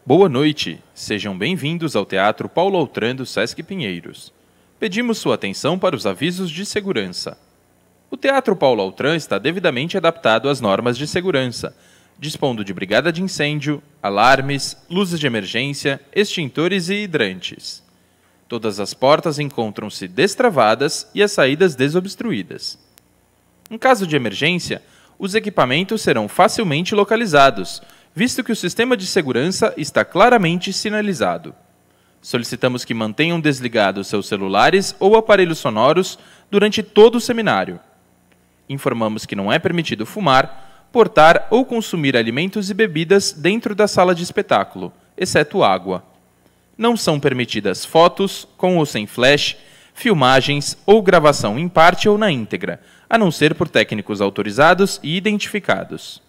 Boa noite, sejam bem-vindos ao Teatro Paulo Autran do Sesc Pinheiros. Pedimos sua atenção para os avisos de segurança. O Teatro Paulo Autran está devidamente adaptado às normas de segurança, dispondo de brigada de incêndio, alarmes, luzes de emergência, extintores e hidrantes. Todas as portas encontram-se destravadas e as saídas desobstruídas. Em caso de emergência, os equipamentos serão facilmente localizados, visto que o sistema de segurança está claramente sinalizado. Solicitamos que mantenham desligados seus celulares ou aparelhos sonoros durante todo o seminário. Informamos que não é permitido fumar, portar ou consumir alimentos e bebidas dentro da sala de espetáculo, exceto água. Não são permitidas fotos, com ou sem flash, filmagens ou gravação em parte ou na íntegra, a não ser por técnicos autorizados e identificados.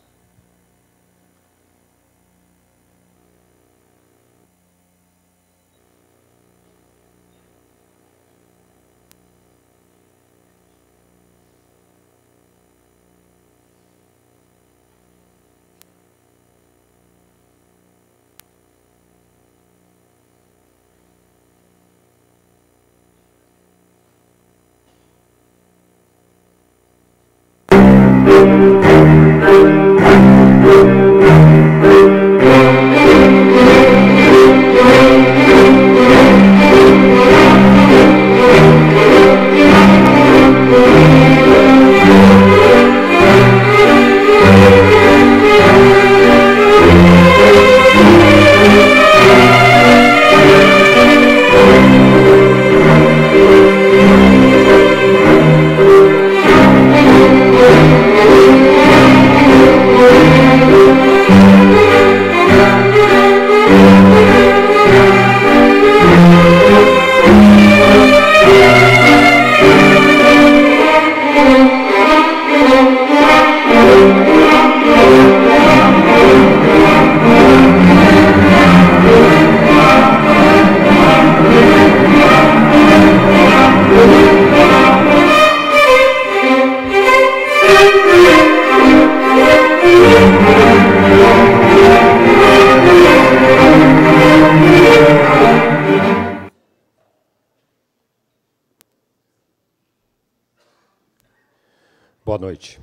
Boa noite.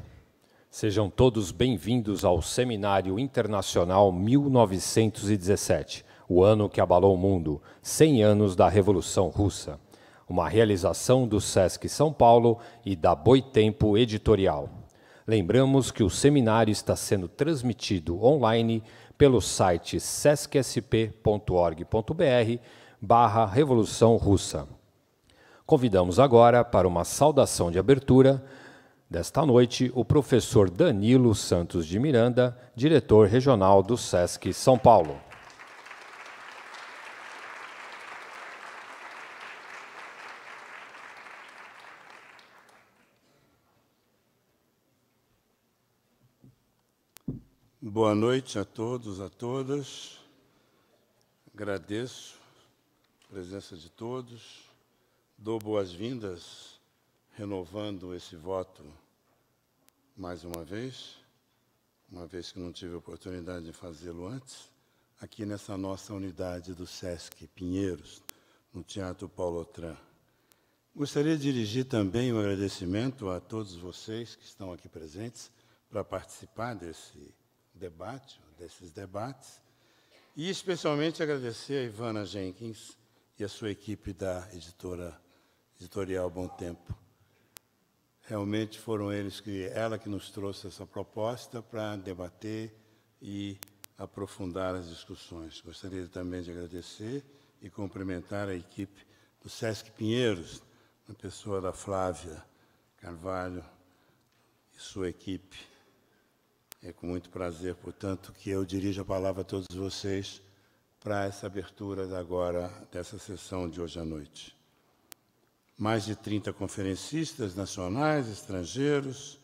Sejam todos bem-vindos ao Seminário Internacional 1917, o ano que abalou o mundo, 100 anos da Revolução Russa. Uma realização do Sesc São Paulo e da Boitempo Editorial. Lembramos que o seminário está sendo transmitido online pelo site sescsp.org.br/Revolução Russa. Convidamos agora para uma saudação de abertura desta noite, o professor Danilo Santos de Miranda, diretor regional do Sesc São Paulo. Boa noite a todos, a todas. Agradeço a presença de todos. Dou boas-vindas, renovando esse voto mais uma vez que não tive a oportunidade de fazê-lo antes, aqui nessa nossa unidade do Sesc Pinheiros, no Teatro Paulo Autran. Gostaria de dirigir também um agradecimento a todos vocês que estão aqui presentes para participar desse debate, desses debates, e especialmente agradecer a Ivana Jenkins e a sua equipe da editorial Bom Tempo. Realmente foram ela que nos trouxe essa proposta para debater e aprofundar as discussões. Gostaria também de agradecer e cumprimentar a equipe do Sesc Pinheiros, na pessoa da Flávia Carvalho e sua equipe. É com muito prazer, portanto, que eu dirijo a palavra a todos vocês para essa abertura dessa sessão de hoje à noite. Mais de 30 conferencistas nacionais, estrangeiros,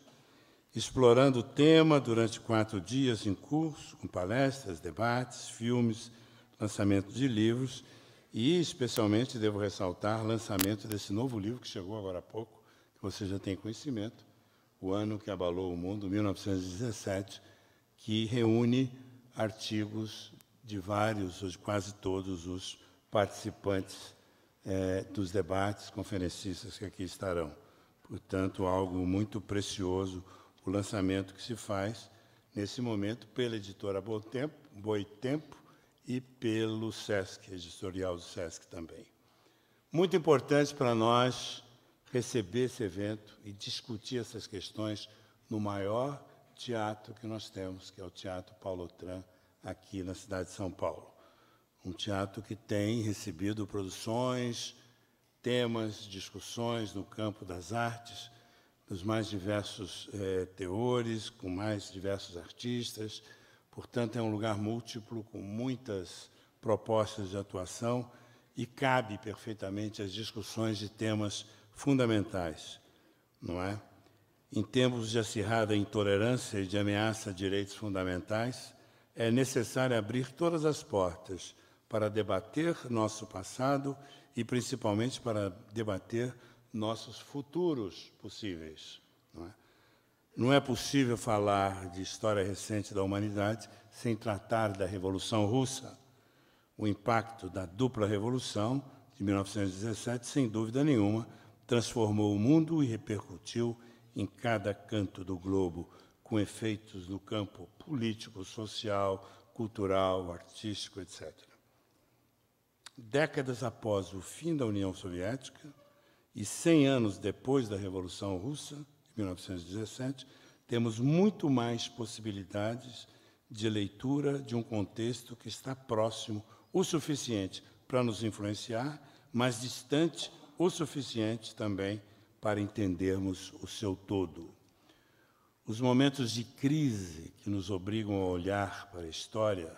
explorando o tema durante 4 dias em curso, com palestras, debates, filmes, lançamento de livros e, especialmente, devo ressaltar, lançamento desse novo livro que chegou agora há pouco, que você já tem conhecimento, O Ano que Abalou o Mundo, 1917, que reúne artigos de vários ou de quase todos os participantes dos debates, conferencistas que aqui estarão. Portanto, algo muito precioso, o lançamento que se faz, nesse momento, pela editora Boitempo e pelo SESC, editorial do SESC também. Muito importante para nós receber esse evento e discutir essas questões no maior teatro que nós temos, que é o Teatro Paulo Autran, aqui na cidade de São Paulo. Um teatro que tem recebido produções, temas, discussões no campo das artes, dos mais diversos teores, com mais diversos artistas. Portanto, é um lugar múltiplo, com muitas propostas de atuação e cabe perfeitamente às discussões de temas fundamentais, não é? Em tempos de acirrada intolerância e de ameaça a direitos fundamentais, é necessário abrir todas as portas para debater nosso passado e, principalmente, para debater nossos futuros possíveis. Não é possível falar de história recente da humanidade sem tratar da Revolução Russa. O impacto da dupla revolução de 1917, sem dúvida nenhuma, transformou o mundo e repercutiu em cada canto do globo, com efeitos no campo político, social, cultural, artístico, etc. Décadas após o fim da União Soviética e 100 anos depois da Revolução Russa, de 1917, temos muito mais possibilidades de leitura de um contexto que está próximo o suficiente para nos influenciar, mas distante o suficiente também para entendermos o seu todo. Os momentos de crise que nos obrigam a olhar para a história,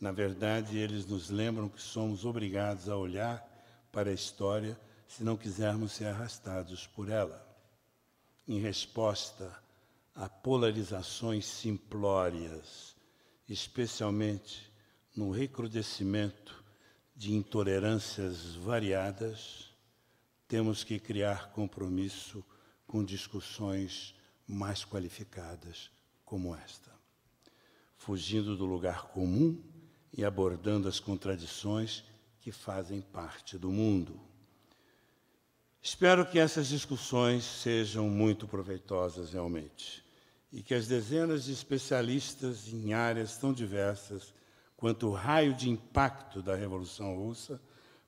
na verdade, eles nos lembram que somos obrigados a olhar para a história se não quisermos ser arrastados por ela. Em resposta a polarizações simplórias, especialmente no recrudescimento de intolerâncias variadas, temos que criar compromisso com discussões mais qualificadas como esta, fugindo do lugar comum e abordando as contradições que fazem parte do mundo. Espero que essas discussões sejam muito proveitosas realmente e que as dezenas de especialistas em áreas tão diversas quanto o raio de impacto da Revolução Russa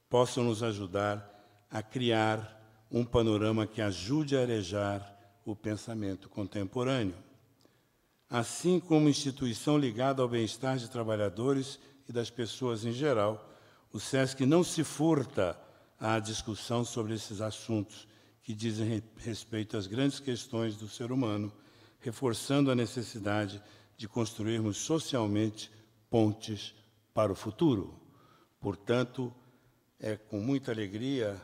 possam nos ajudar a criar um panorama que ajude a arejar o pensamento contemporâneo. Assim como instituição ligada ao bem-estar de trabalhadores e das pessoas em geral, o SESC não se furta à discussão sobre esses assuntos que dizem respeito às grandes questões do ser humano, reforçando a necessidade de construirmos socialmente pontes para o futuro. Portanto, é com muita alegria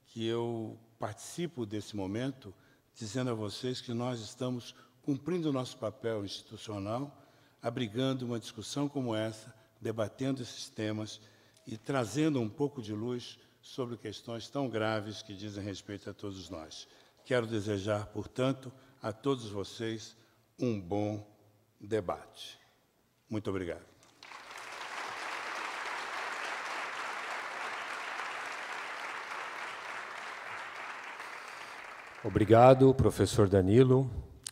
que eu participo desse momento, dizendo a vocês que nós estamos cumprindo o nosso papel institucional, abrigando uma discussão como essa, debatendo esses temas e trazendo um pouco de luz sobre questões tão graves que dizem respeito a todos nós. Quero desejar, portanto, a todos vocês um bom debate. Muito obrigado. Obrigado, professor Danilo.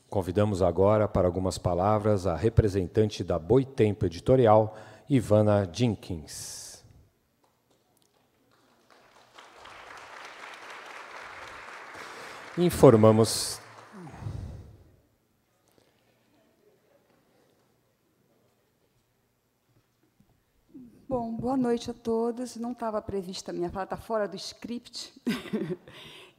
Convidamos agora para algumas palavras a representante da Boitempo Editorial, Ivana Jenkins. Informamos... Bom, boa noite a todos. Não estava prevista a minha fala, está fora do script.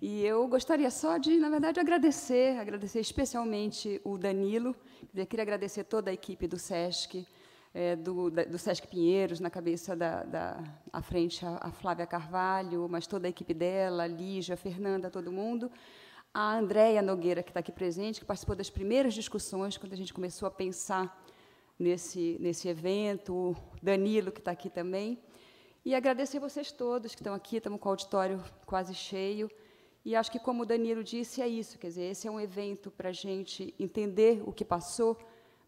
E eu gostaria só de, na verdade, agradecer especialmente o Danilo. Queria agradecer toda a equipe do SESC, do SESC Pinheiros, na cabeça à frente a Flávia Carvalho, mas toda a equipe dela, a Lígia, a Fernanda, todo mundo. A Andréia Nogueira, que está aqui presente, que participou das primeiras discussões, quando a gente começou a pensar nesse evento, o Danilo, que está aqui também. E agradecer vocês todos que estão aqui, estamos com o auditório quase cheio. E acho que, como o Danilo disse, é isso, quer dizer, esse é um evento para a gente entender o que passou,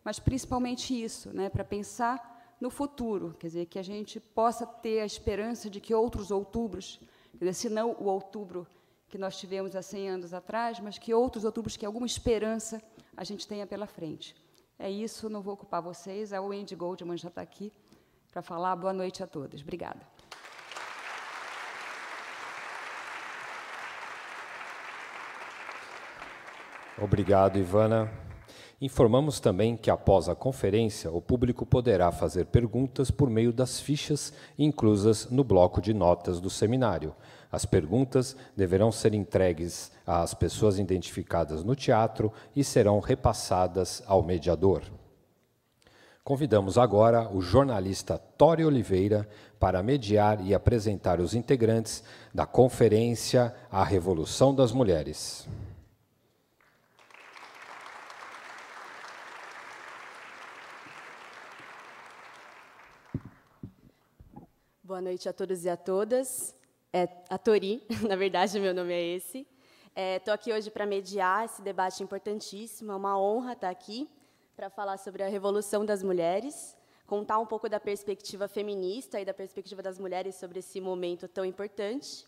mas, principalmente, isso, né, para pensar no futuro, quer dizer, que a gente possa ter a esperança de que outros outubros, quer dizer, se não o outubro que nós tivemos há 100 anos atrás, mas que outros outubros, que alguma esperança a gente tenha pela frente. É isso, não vou ocupar vocês, a Wendy Goldman já está aqui para falar. Boa noite a todos. Obrigada. Obrigado, Ivana. Informamos também que, após a conferência, o público poderá fazer perguntas por meio das fichas inclusas no bloco de notas do seminário. As perguntas deverão ser entregues às pessoas identificadas no teatro e serão repassadas ao mediador. Convidamos agora o jornalista Tori Oliveira para mediar e apresentar os integrantes da conferência A Revolução das Mulheres. Boa noite a todos e a todas. A Tori, na verdade, meu nome é esse. Estou aqui hoje para mediar esse debate importantíssimo. É uma honra estar aqui para falar sobre a Revolução das Mulheres, contar um pouco da perspectiva feminista e da perspectiva das mulheres sobre esse momento tão importante.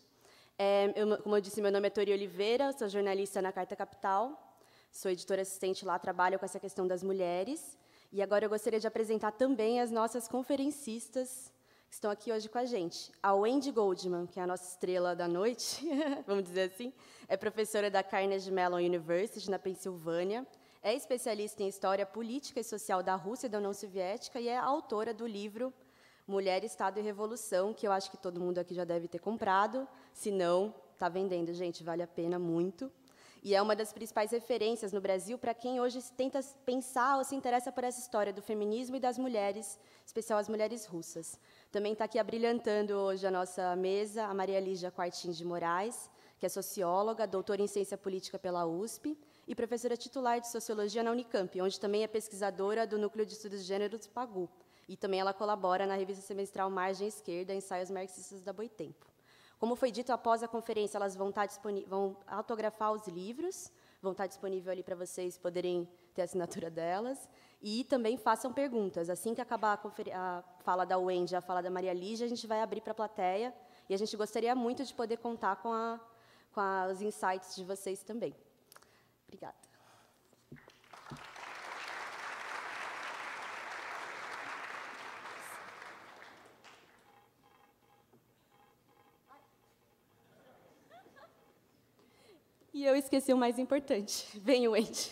Como eu disse, meu nome é Tori Oliveira, sou jornalista na Carta Capital, sou editora assistente lá, trabalho com essa questão das mulheres. E agora eu gostaria de apresentar também as nossas conferencistas que estão aqui hoje com a gente. A Wendy Goldman, que é a nossa estrela da noite, vamos dizer assim, é professora da Carnegie Mellon University, na Pensilvânia, é especialista em História Política e Social da Rússia e da União Soviética e é autora do livro Mulher, Estado e Revolução, que eu acho que todo mundo aqui já deve ter comprado. Se não, está vendendo, gente, vale a pena muito. E é uma das principais referências no Brasil para quem hoje tenta pensar ou se interessa por essa história do feminismo e das mulheres, em especial as mulheres russas. Também está aqui abrilhantando hoje a nossa mesa a Maria Lígia Quartins de Moraes, que é socióloga, doutora em Ciência Política pela USP e professora titular de Sociologia na Unicamp, onde também é pesquisadora do Núcleo de Estudos de Gênero do PAGU. E também ela colabora na revista semestral Margem Esquerda, Ensaios Marxistas da Boitempo. Como foi dito, após a conferência, elas vão autografar os livros, vão estar disponíveis ali para vocês poderem ter a assinatura delas, e também façam perguntas. Assim que acabar a fala da Wendy, a fala da Maria Lígia, a gente vai abrir para a plateia, e a gente gostaria muito de poder contar com os insights de vocês também. Obrigada. E eu esqueci o mais importante. Vem, Wendy.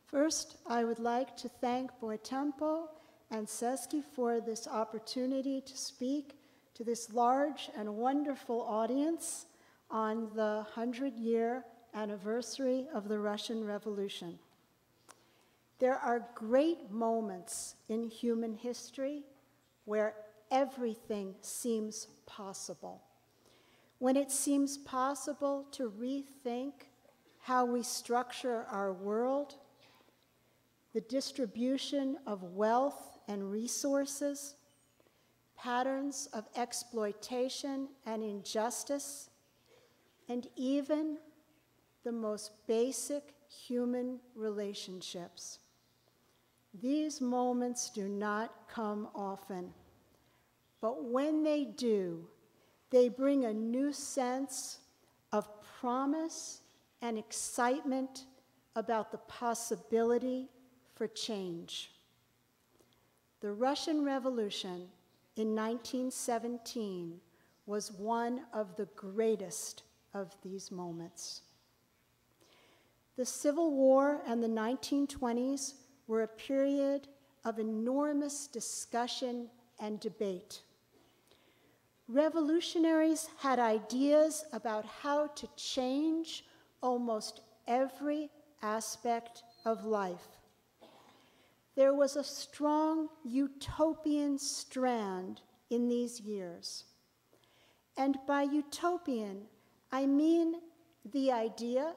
First, I would like to thank Boitempo and Sesky for this opportunity to speak to this large and wonderful audience on the 100-year anniversary of the Russian Revolution. There are great moments in human history where everything seems possible. When it seems possible to rethink how we structure our world, the distribution of wealth and resources, patterns of exploitation and injustice, and even the most basic human relationships. These moments do not come often, but when they do, they bring a new sense of promise and excitement about the possibility for change. The Russian Revolution in 1917 was one of the greatest of these moments. The Civil War and the 1920s were a period of enormous discussion and debate. Revolutionaries had ideas about how to change almost every aspect of life. there was a strong utopian strand in these years. And by utopian, I mean the idea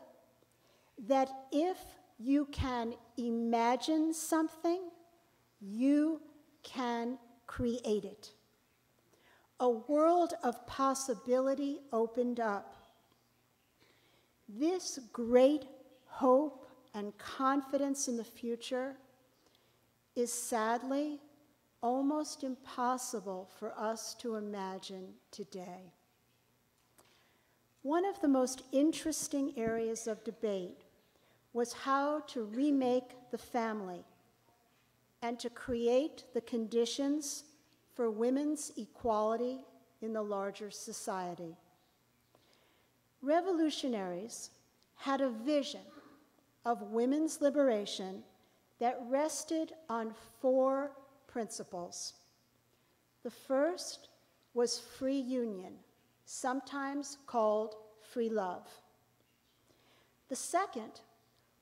that if you can imagine something, you can create it. A world of possibility opened up. This great hope and confidence in the future is sadly almost impossible for us to imagine today. One of the most interesting areas of debate was how to remake the family and to create the conditions for women's equality in the larger society. Revolutionaries had a vision of women's liberation that rested on 4 principles. The first was free union, sometimes called free love. The second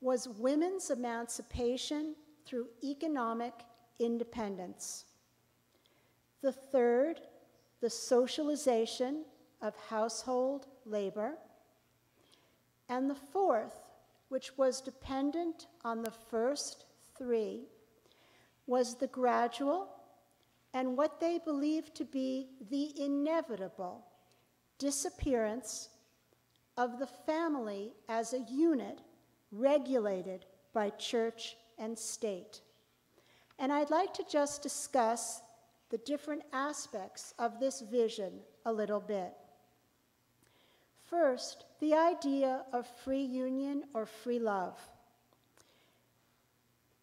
was women's emancipation through economic independence. The third, the socialization of household labor. And the fourth, which was dependent on the first 3, was the gradual and what they believed to be the inevitable disappearance of the family as a unit regulated by church and state. And I'd like to just discuss the different aspects of this vision a little bit. First, the idea of free union or free love.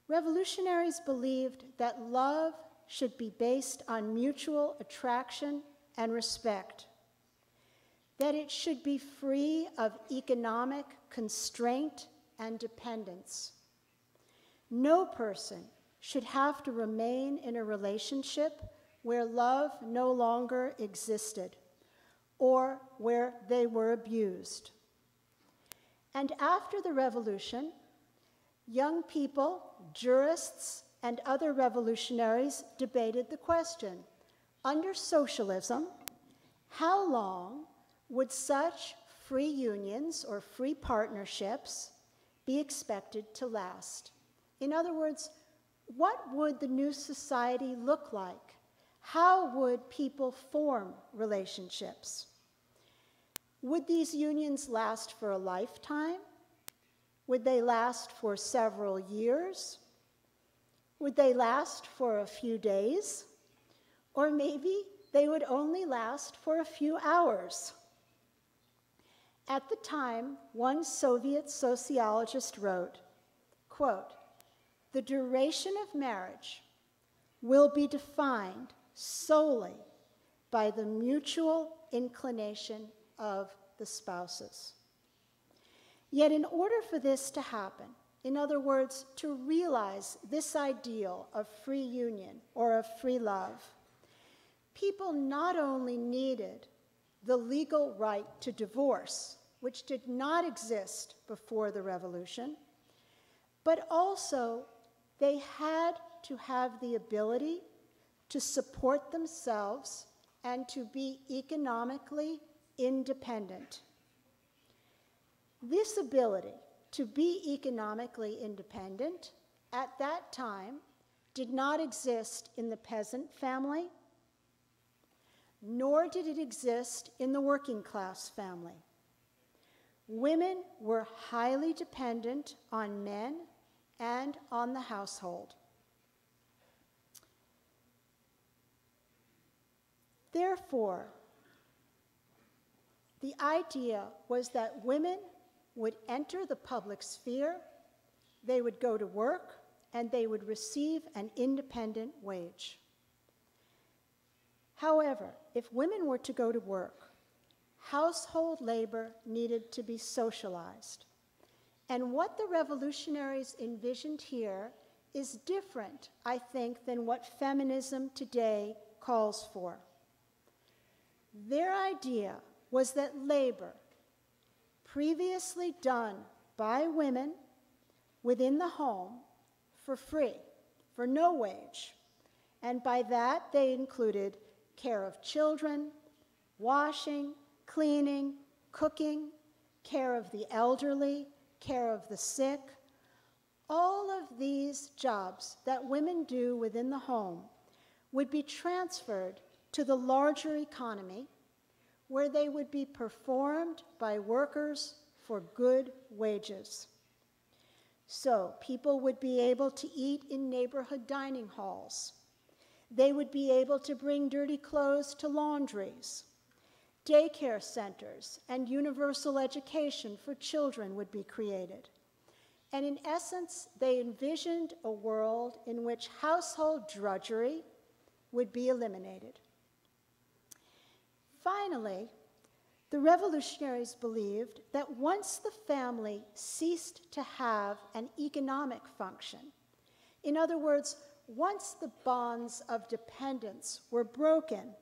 Revolutionaries believed that love should be based on mutual attraction and respect, that it should be free of economic constraint and dependence. No person should have to remain in a relationship where love no longer existed or where they were abused. And after the revolution, young people, jurists, and other revolutionaries debated the question, under socialism, how long would such free unions or free partnerships be expected to last? In other words, what would the new society look like? How would people form relationships? Would these unions last for a lifetime? Would they last for several years? Would they last for a few days? Or maybe they would only last for a few hours. At the time, one Soviet sociologist wrote, quote, "The duration of marriage will be defined solely by the mutual inclination of the spouses." Yet in order for this to happen, in other words, to realize this ideal of free union or of free love, people not only needed the legal right to divorce, which did not exist before the revolution, but also they had to have the ability to support themselves and to be economically independent. This ability to be economically independent at that time did not exist in the peasant family, nor did it exist in the working class family. Women were highly dependent on men and on the household. Therefore, the idea was that women would enter the public sphere, they would go to work, and they would receive an independent wage. However, if women were to go to work, household labor needed to be socialized. And what the revolutionaries envisioned here is different, I think, than what feminism today calls for. Their idea was that labor, previously done by women within the home for free, for no wage. And by that, they included care of children, washing, cleaning, cooking, care of the elderly, care of the sick. All of these jobs that women do within the home would be transferred to the larger economy, where they would be performed by workers for good wages. So people would be able to eat in neighborhood dining halls. They would be able to bring dirty clothes to laundries. Daycare centers and universal education for children would be created. And in essence, they envisioned a world in which household drudgery would be eliminated. Finally, the revolutionaries believed that once the family ceased to have an economic function, in other words, once the bonds of dependence were broken,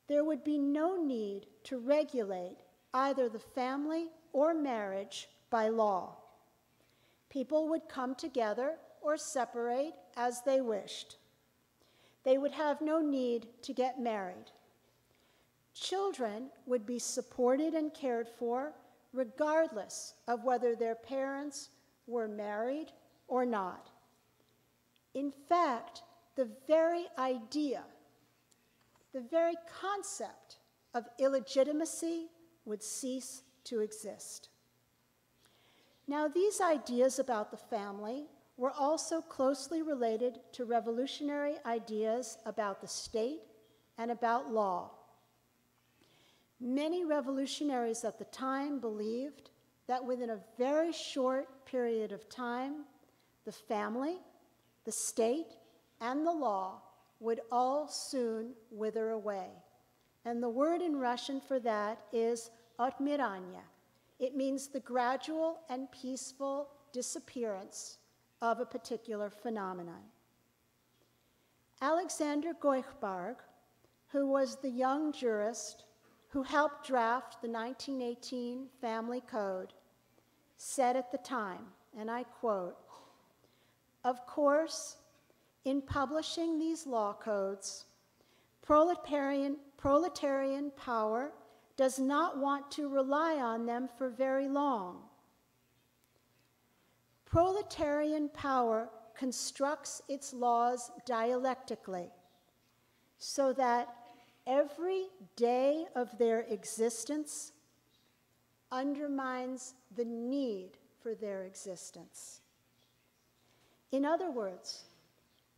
there would be no need to regulate either the family or marriage by law. People would come together or separate as they wished. They would have no need to get married. Children would be supported and cared for regardless of whether their parents were married or not. In fact, the very idea, the very concept of illegitimacy would cease to exist. Now, these ideas about the family were also closely related to revolutionary ideas about the state and about law. Many revolutionaries at the time believed that within a very short period of time, the family, the state, and the law would all soon wither away. And the word in Russian for that is отмирание. It means the gradual and peaceful disappearance of a particular phenomenon. Alexander Goikhberg, who was the young jurist who helped draft the 1918 Family Code, said at the time, and I quote, "Of course, in publishing these law codes, proletarian power does not want to rely on them for very long. Proletarian power constructs its laws dialectically so that every day of their existence undermines the need for their existence. In other words,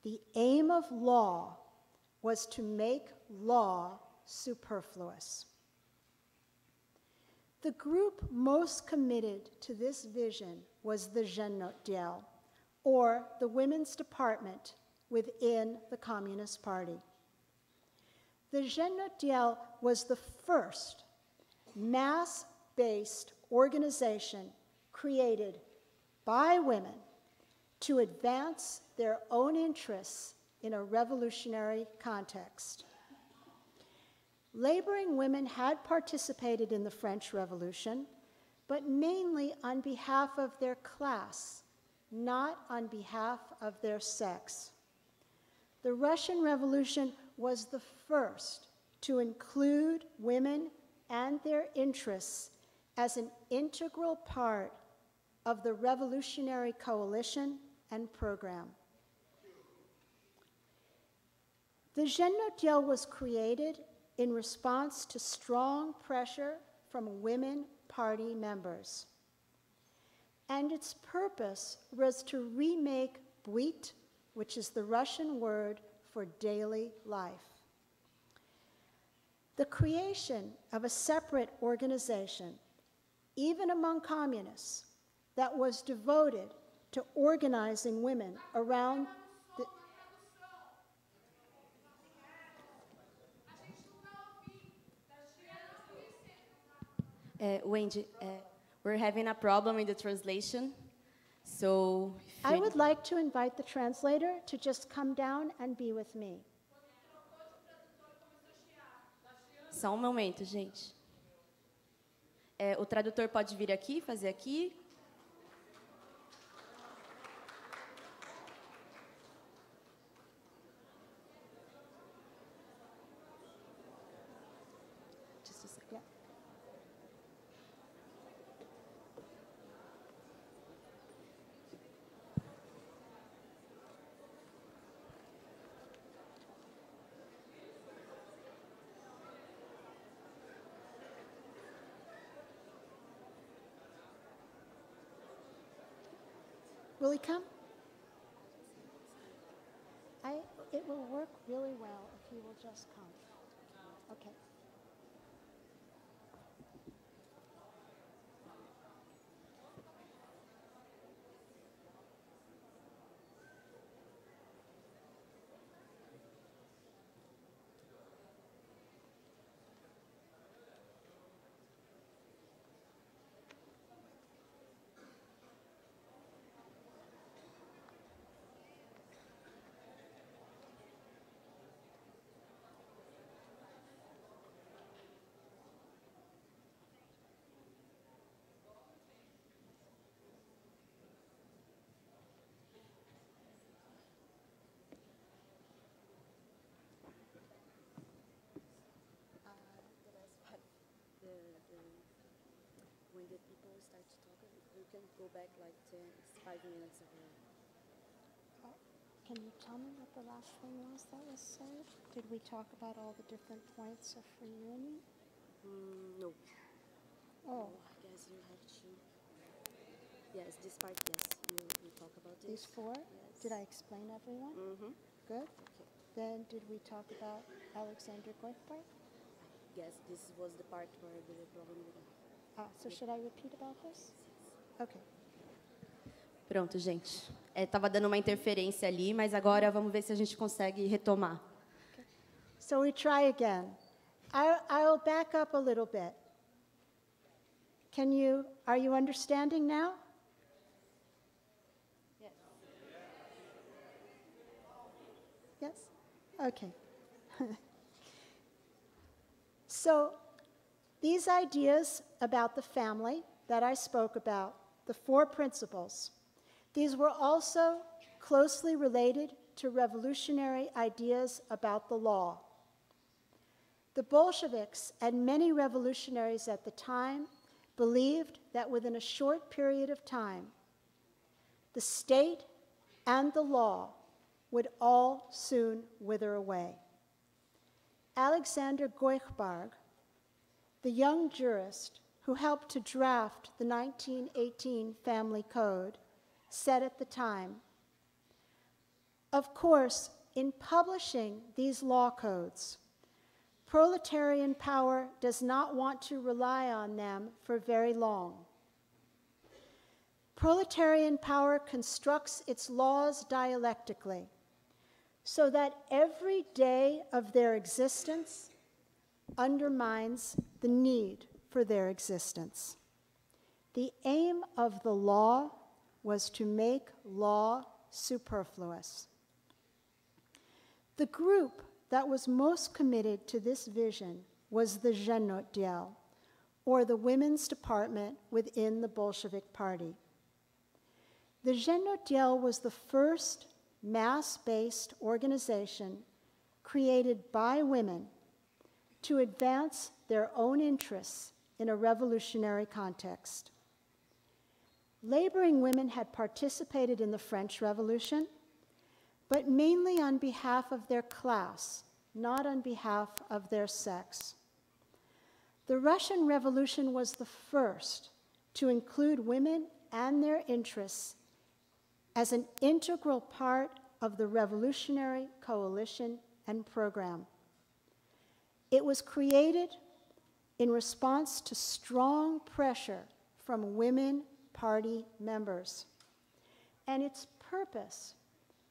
the aim of law was to make law superfluous." The group most committed to this vision was the Zhenotdel, or the women's department within the Communist Party. The Zhenotdel was the first mass-based organization created by women to advance their own interests in a revolutionary context. Laboring women had participated in the French Revolution, but mainly on behalf of their class, not on behalf of their sex. The Russian Revolution was the first to include women and their interests as an integral part of the revolutionary coalition and program. The Zhenotdel was created in response to strong pressure from women party members. And its purpose was to remake byt, which is the Russian word for daily life. The creation of a separate organization, even among communists, that was devoted to organizing women around the Wendy, we're having a problem in the translation, so... I would like to invite the translator to just come down and be with me. Só momento, gente. O tradutor pode vir aqui, fazer aqui. Will he come? It will work really well if he will just come. Okay. When the people start to talk, you can go back like 5 minutes ago. Can you tell me what the last thing was that was said? Did we talk about all the different points of free union? No. Oh, I guess you have to. Yes, this part, yes. You talk about this. these four? Yes. Did I explain everyone? Mm-hmm. Good. Okay. Then did we talk about Alexander Goikhberg? Yes, this was the part where the problem with So should I repeat about this? Okay. Pronto, gente. Tava dando uma interferência ali, mas agora vamos ver se a gente consegue retomar. So we try again. I'll back up a little bit. Are you understanding now? Yes. Yes? Okay. So these ideas about the family that I spoke about, the four principles, these were also closely related to revolutionary ideas about the law. The Bolsheviks and many revolutionaries at the time believed that within a short period of time, the state and the law would all soon wither away. Alexander Goikhberg, the young jurist who helped to draft the 1918 Family Code, said at the time, "Of course, in publishing these law codes, proletarian power does not want to rely on them for very long. Proletarian power constructs its laws dialectically, so that every day of their existence undermines the need for their existence. The aim of the law was to make law superfluous." The group that was most committed to this vision was the Zhenotdel, or the women's department within the Bolshevik Party. The Zhenotdel was the first mass-based organization created by women to advance their own interests in a revolutionary context. Laboring women had participated in the French Revolution, but mainly on behalf of their class, not on behalf of their sex. The Russian Revolution was the first to include women and their interests as an integral part of the revolutionary coalition and program. It was created in response to strong pressure from women party members, and its purpose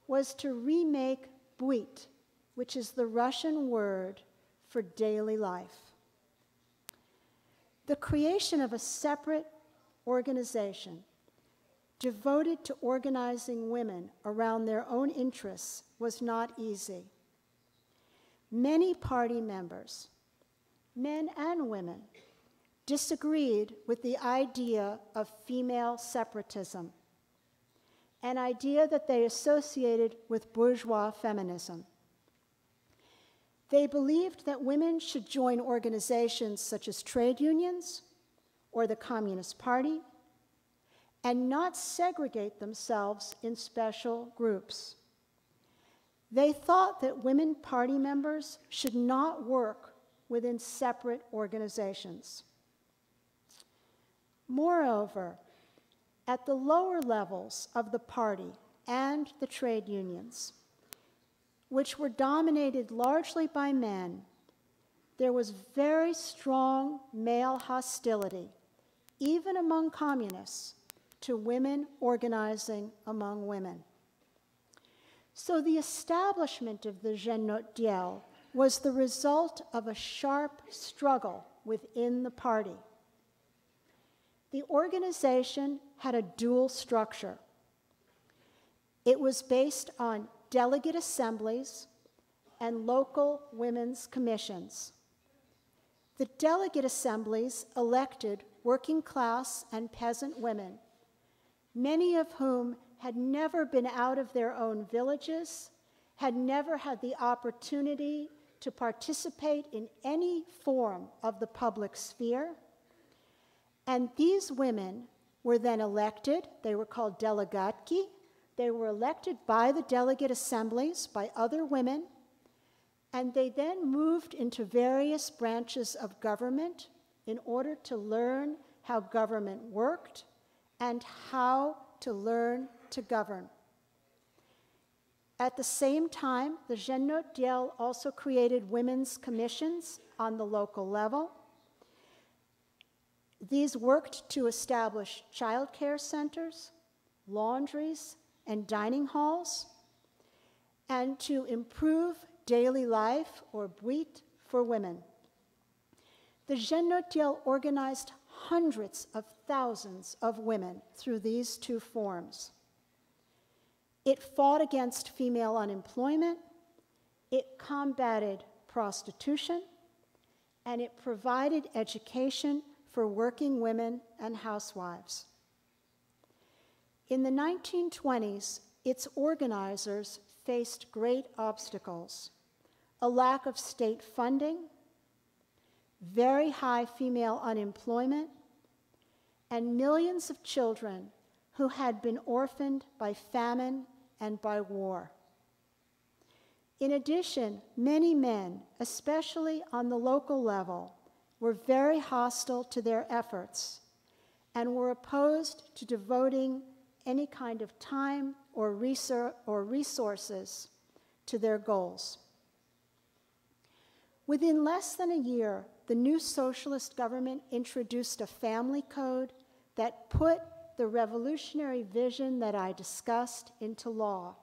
was to remake byt, which is the Russian word for daily life. The creation of a separate organization devoted to organizing women around their own interests was not easy. Many party members, men and women, disagreed with the idea of female separatism, an idea that they associated with bourgeois feminism. They believed that women should join organizations such as trade unions or the Communist Party and not segregate themselves in special groups. They thought that women party members should not work within separate organizations. Moreover, at the lower levels of the party and the trade unions, which were dominated largely by men, there was very strong male hostility, even among communists, to women organizing among women. So the establishment of the Jeunes Notdiel was the result of a sharp struggle within the party. The organization had a dual structure. It was based on delegate assemblies and local women's commissions. The delegate assemblies elected working class and peasant women, many of whom had never been out of their own villages, had never had the opportunity to participate in any form of the public sphere. And these women were then elected. They were called delegatki. They were elected by the delegate assemblies, by other women, and they then moved into various branches of government in order to learn how government worked and how to learn to govern. At the same time, the Jeunes Notdiel also created women's commissions on the local level. These worked to establish child care centers, laundries, and dining halls, and to improve daily life, or buit, for women. The Jeunes Notdiel organized hundreds of thousands of women through these two forms. It fought against female unemployment, it combated prostitution, and it provided education for working women and housewives. In the 1920s, its organizers faced great obstacles: a lack of state funding, very high female unemployment, and millions of children who had been orphaned by famine and by war. In addition, many men, especially on the local level, were very hostile to their efforts and were opposed to devoting any kind of time or resources to their goals. Within less than a year, the new socialist government introduced a family code that put the revolutionary vision that I discussed into law.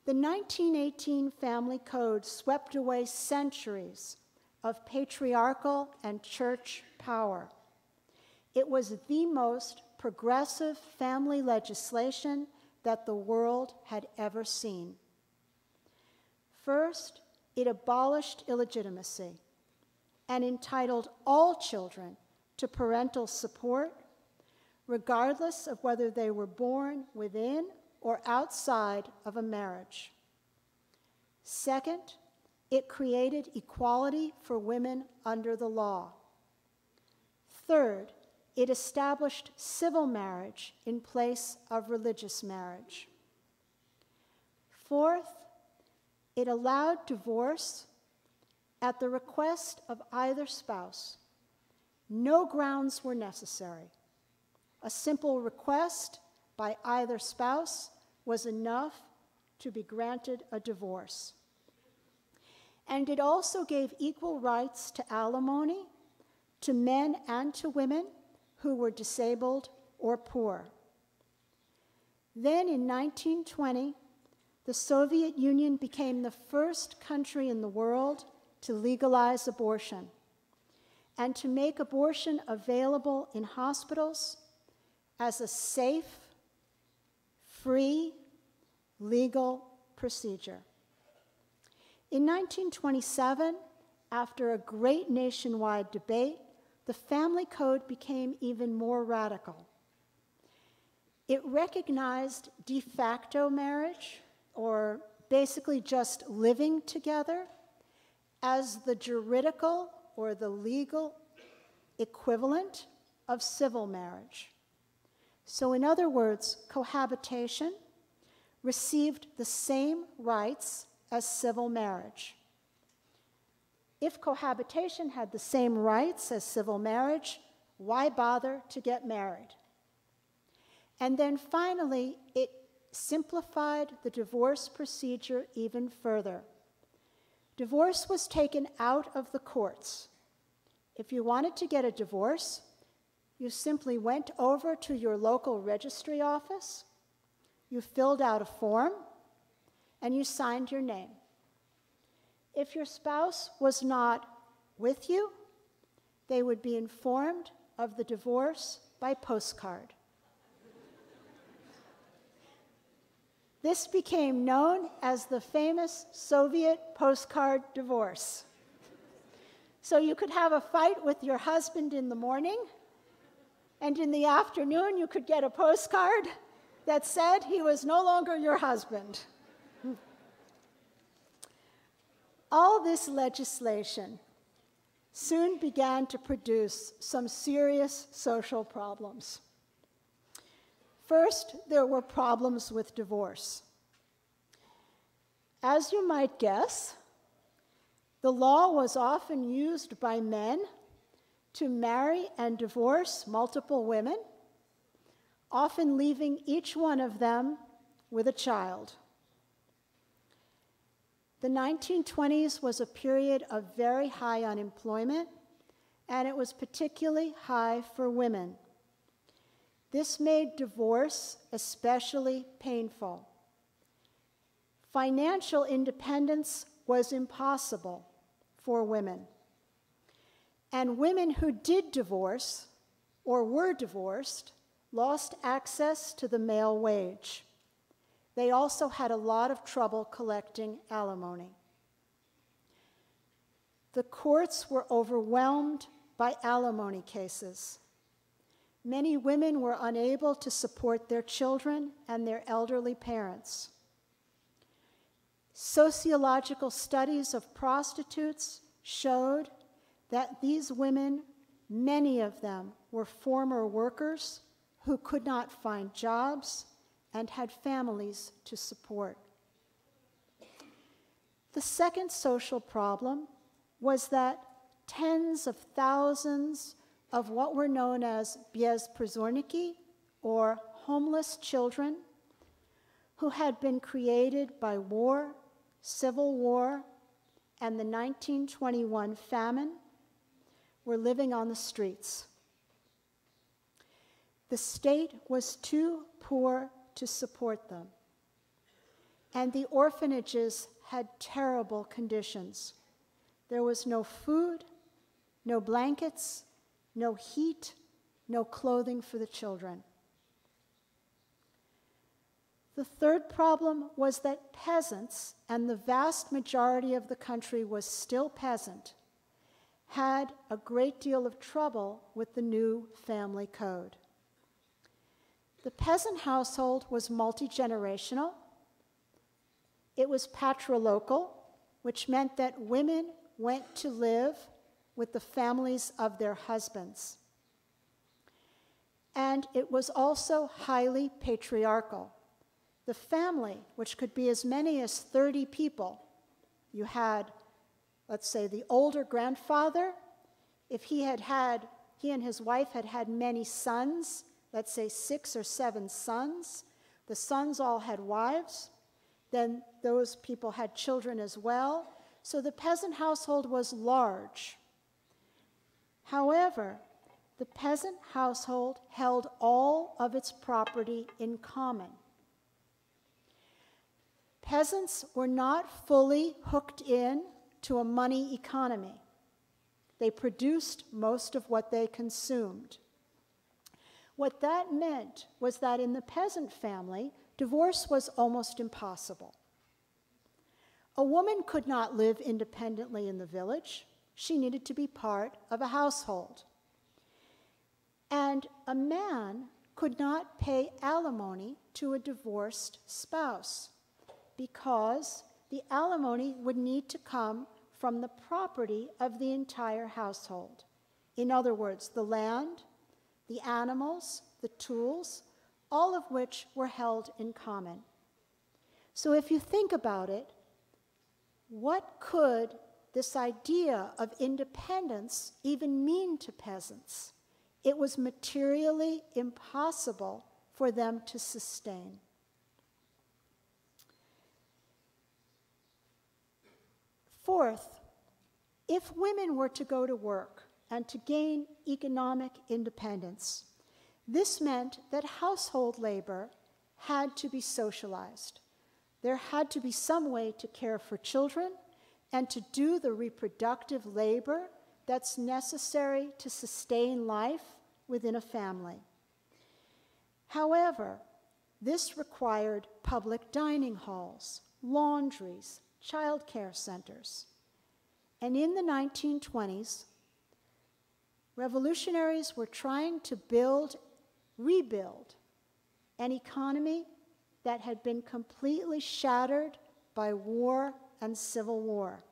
The 1918 Family Code swept away centuries of patriarchal and church power. It was the most progressive family legislation that the world had ever seen. First, it abolished illegitimacy and entitled all children to parental support, regardless of whether they were born within or outside of a marriage. Second, it created equality for women under the law. Third, it established civil marriage in place of religious marriage. Fourth, it allowed divorce at the request of either spouse. No grounds were necessary. A simple request by either spouse was enough to be granted a divorce. And it also gave equal rights to alimony to men and to women who were disabled or poor. Then in 1920, the Soviet Union became the first country in the world to legalize abortion and to make abortion available in hospitals as a safe, free, legal procedure. In 1927, after a great nationwide debate, the family code became even more radical. It recognized de facto marriage, or basically just living together, as the juridical or the legal equivalent of civil marriage. So in other words, cohabitation received the same rights as civil marriage. If cohabitation had the same rights as civil marriage, why bother to get married? And then finally, it simplified the divorce procedure even further. Divorce was taken out of the courts. If you wanted to get a divorce, you simply went over to your local registry office, you filled out a form, and you signed your name. If your spouse was not with you, they would be informed of the divorce by postcard. This became known as the famous Soviet postcard divorce. So you could have a fight with your husband in the morning, and in the afternoon you could get a postcard that said he was no longer your husband. All this legislation soon began to produce some serious social problems. First, there were problems with divorce. As you might guess, the law was often used by men to marry and divorce multiple women, often leaving each one of them with a child. The 1920s was a period of very high unemployment, and it was particularly high for women. This made divorce especially painful. Financial independence was impossible for women. And women who did divorce or were divorced lost access to the male wage. They also had a lot of trouble collecting alimony. The courts were overwhelmed by alimony cases. Many women were unable to support their children and their elderly parents. Sociological studies of prostitutes showed that these women, many of them, were former workers who could not find jobs and had families to support. The second social problem was that tens of thousands of what were known as bezprizorniki, or homeless children, who had been created by war, civil war, and the 1921 famine, were living on the streets. The state was too poor to support them, and the orphanages had terrible conditions. There was no food, no blankets, no heat, no clothing for the children. The third problem was that peasants, and the vast majority of the country was still peasant, had a great deal of trouble with the new family code. The peasant household was multi-generational. It was patrilocal, which meant that women went to live with the families of their husbands. And it was also highly patriarchal. The family, which could be as many as 30 people, you had, let's say, the older grandfather. If he and his wife had had many sons, let's say 6 or 7 sons, the sons all had wives, then those people had children as well. So the peasant household was large. However, the peasant household held all of its property in common. Peasants were not fully hooked in to a money economy. They produced most of what they consumed. What that meant was that in the peasant family, divorce was almost impossible. A woman could not live independently in the village. She needed to be part of a household. And a man could not pay alimony to a divorced spouse because the alimony would need to come from the property of the entire household. In other words, the land, the animals, the tools, all of which were held in common. So if you think about it, what could this idea of independence even mean to peasants? It was materially impossible for them to sustain. Fourth, if women were to go to work and to gain economic independence, this meant that household labor had to be socialized. There had to be some way to care for children and to do the reproductive labor that's necessary to sustain life within a family. However, this required public dining halls, laundries, child care centers. And in the 1920s, revolutionaries were trying to rebuild an economy that had been completely shattered by war and civil war.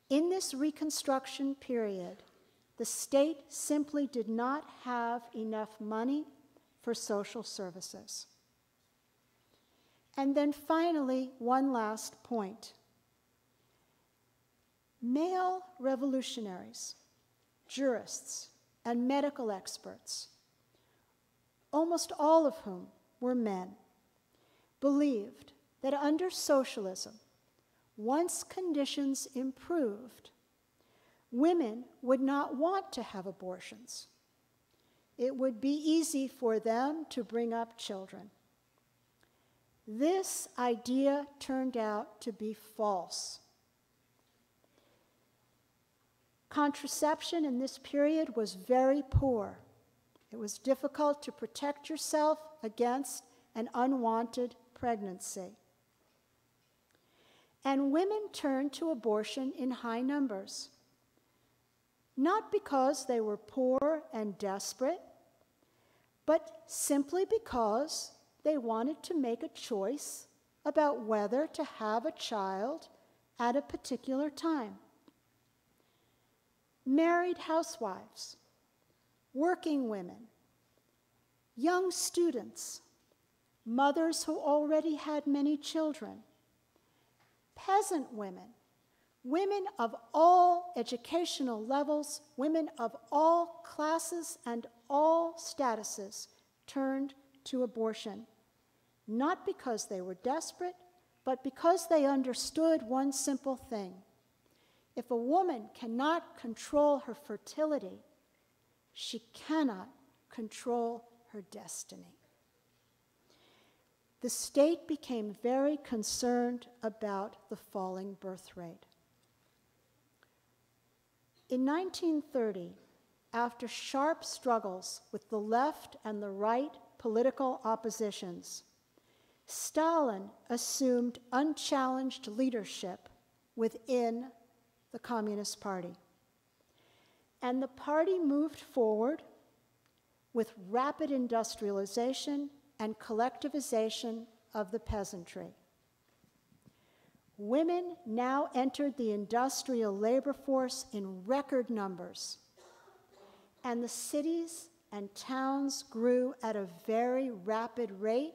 In this Reconstruction period, the state simply did not have enough money for social services. And then finally, one last point. Male revolutionaries, jurists, and medical experts, almost all of whom were men, believed that under socialism, once conditions improved, women would not want to have abortions. It would be easy for them to bring up children. This idea turned out to be false. Contraception in this period was very poor. It was difficult to protect yourself against an unwanted pregnancy. And women turned to abortion in high numbers, not because they were poor and desperate, but simply because they wanted to make a choice about whether to have a child at a particular time. Married housewives, working women, young students, mothers who already had many children, peasant women, women of all educational levels, women of all classes and all statuses turned to abortion, not because they were desperate, but because they understood one simple thing. If a woman cannot control her fertility, she cannot control her destiny. The state became very concerned about the falling birth rate. In 1930, after sharp struggles with the left and the right political oppositions, Stalin assumed unchallenged leadership within the Communist Party. And the party moved forward with rapid industrialization and collectivization of the peasantry. Women now entered the industrial labor force in record numbers, and the cities and towns grew at a very rapid rate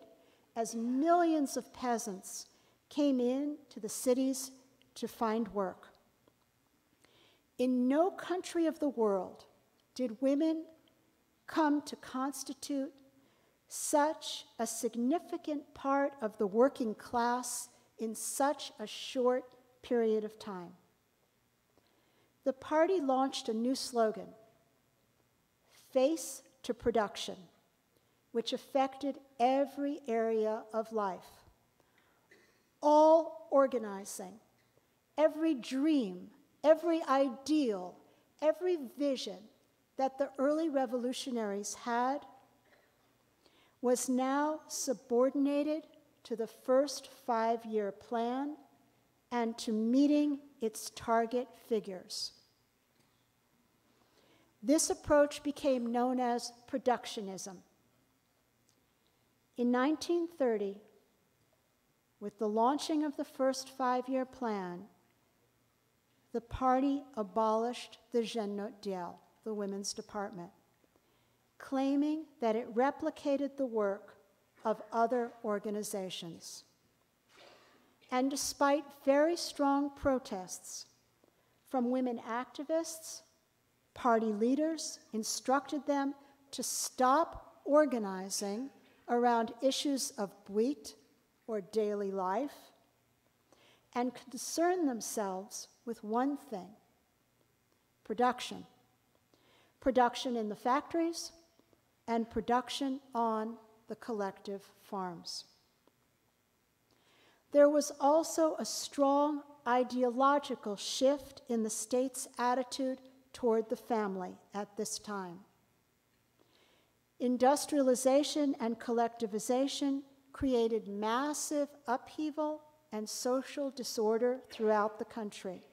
as millions of peasants came in to the cities to find work. In no country of the world did women come to constitute such a significant part of the working class in such a short period of time. The party launched a new slogan, Face to Production, which affected every area of life. All organizing, every dream, every ideal, every vision that the early revolutionaries had was now subordinated to the first 5-year plan and to meeting its target figures. This approach became known as productionism. In 1930, with the launching of the first 5-year plan, the party abolished the Gymnasium, the women's department, claiming that it replicated the work of other organizations. And despite very strong protests from women activists, party leaders instructed them to stop organizing around issues of bwit, or daily life, and concern themselves with one thing: production. Production in the factories and production on the collective farms. There was also a strong ideological shift in the state's attitude toward the family at this time. Industrialization and collectivization created massive upheaval and social disorder throughout the country.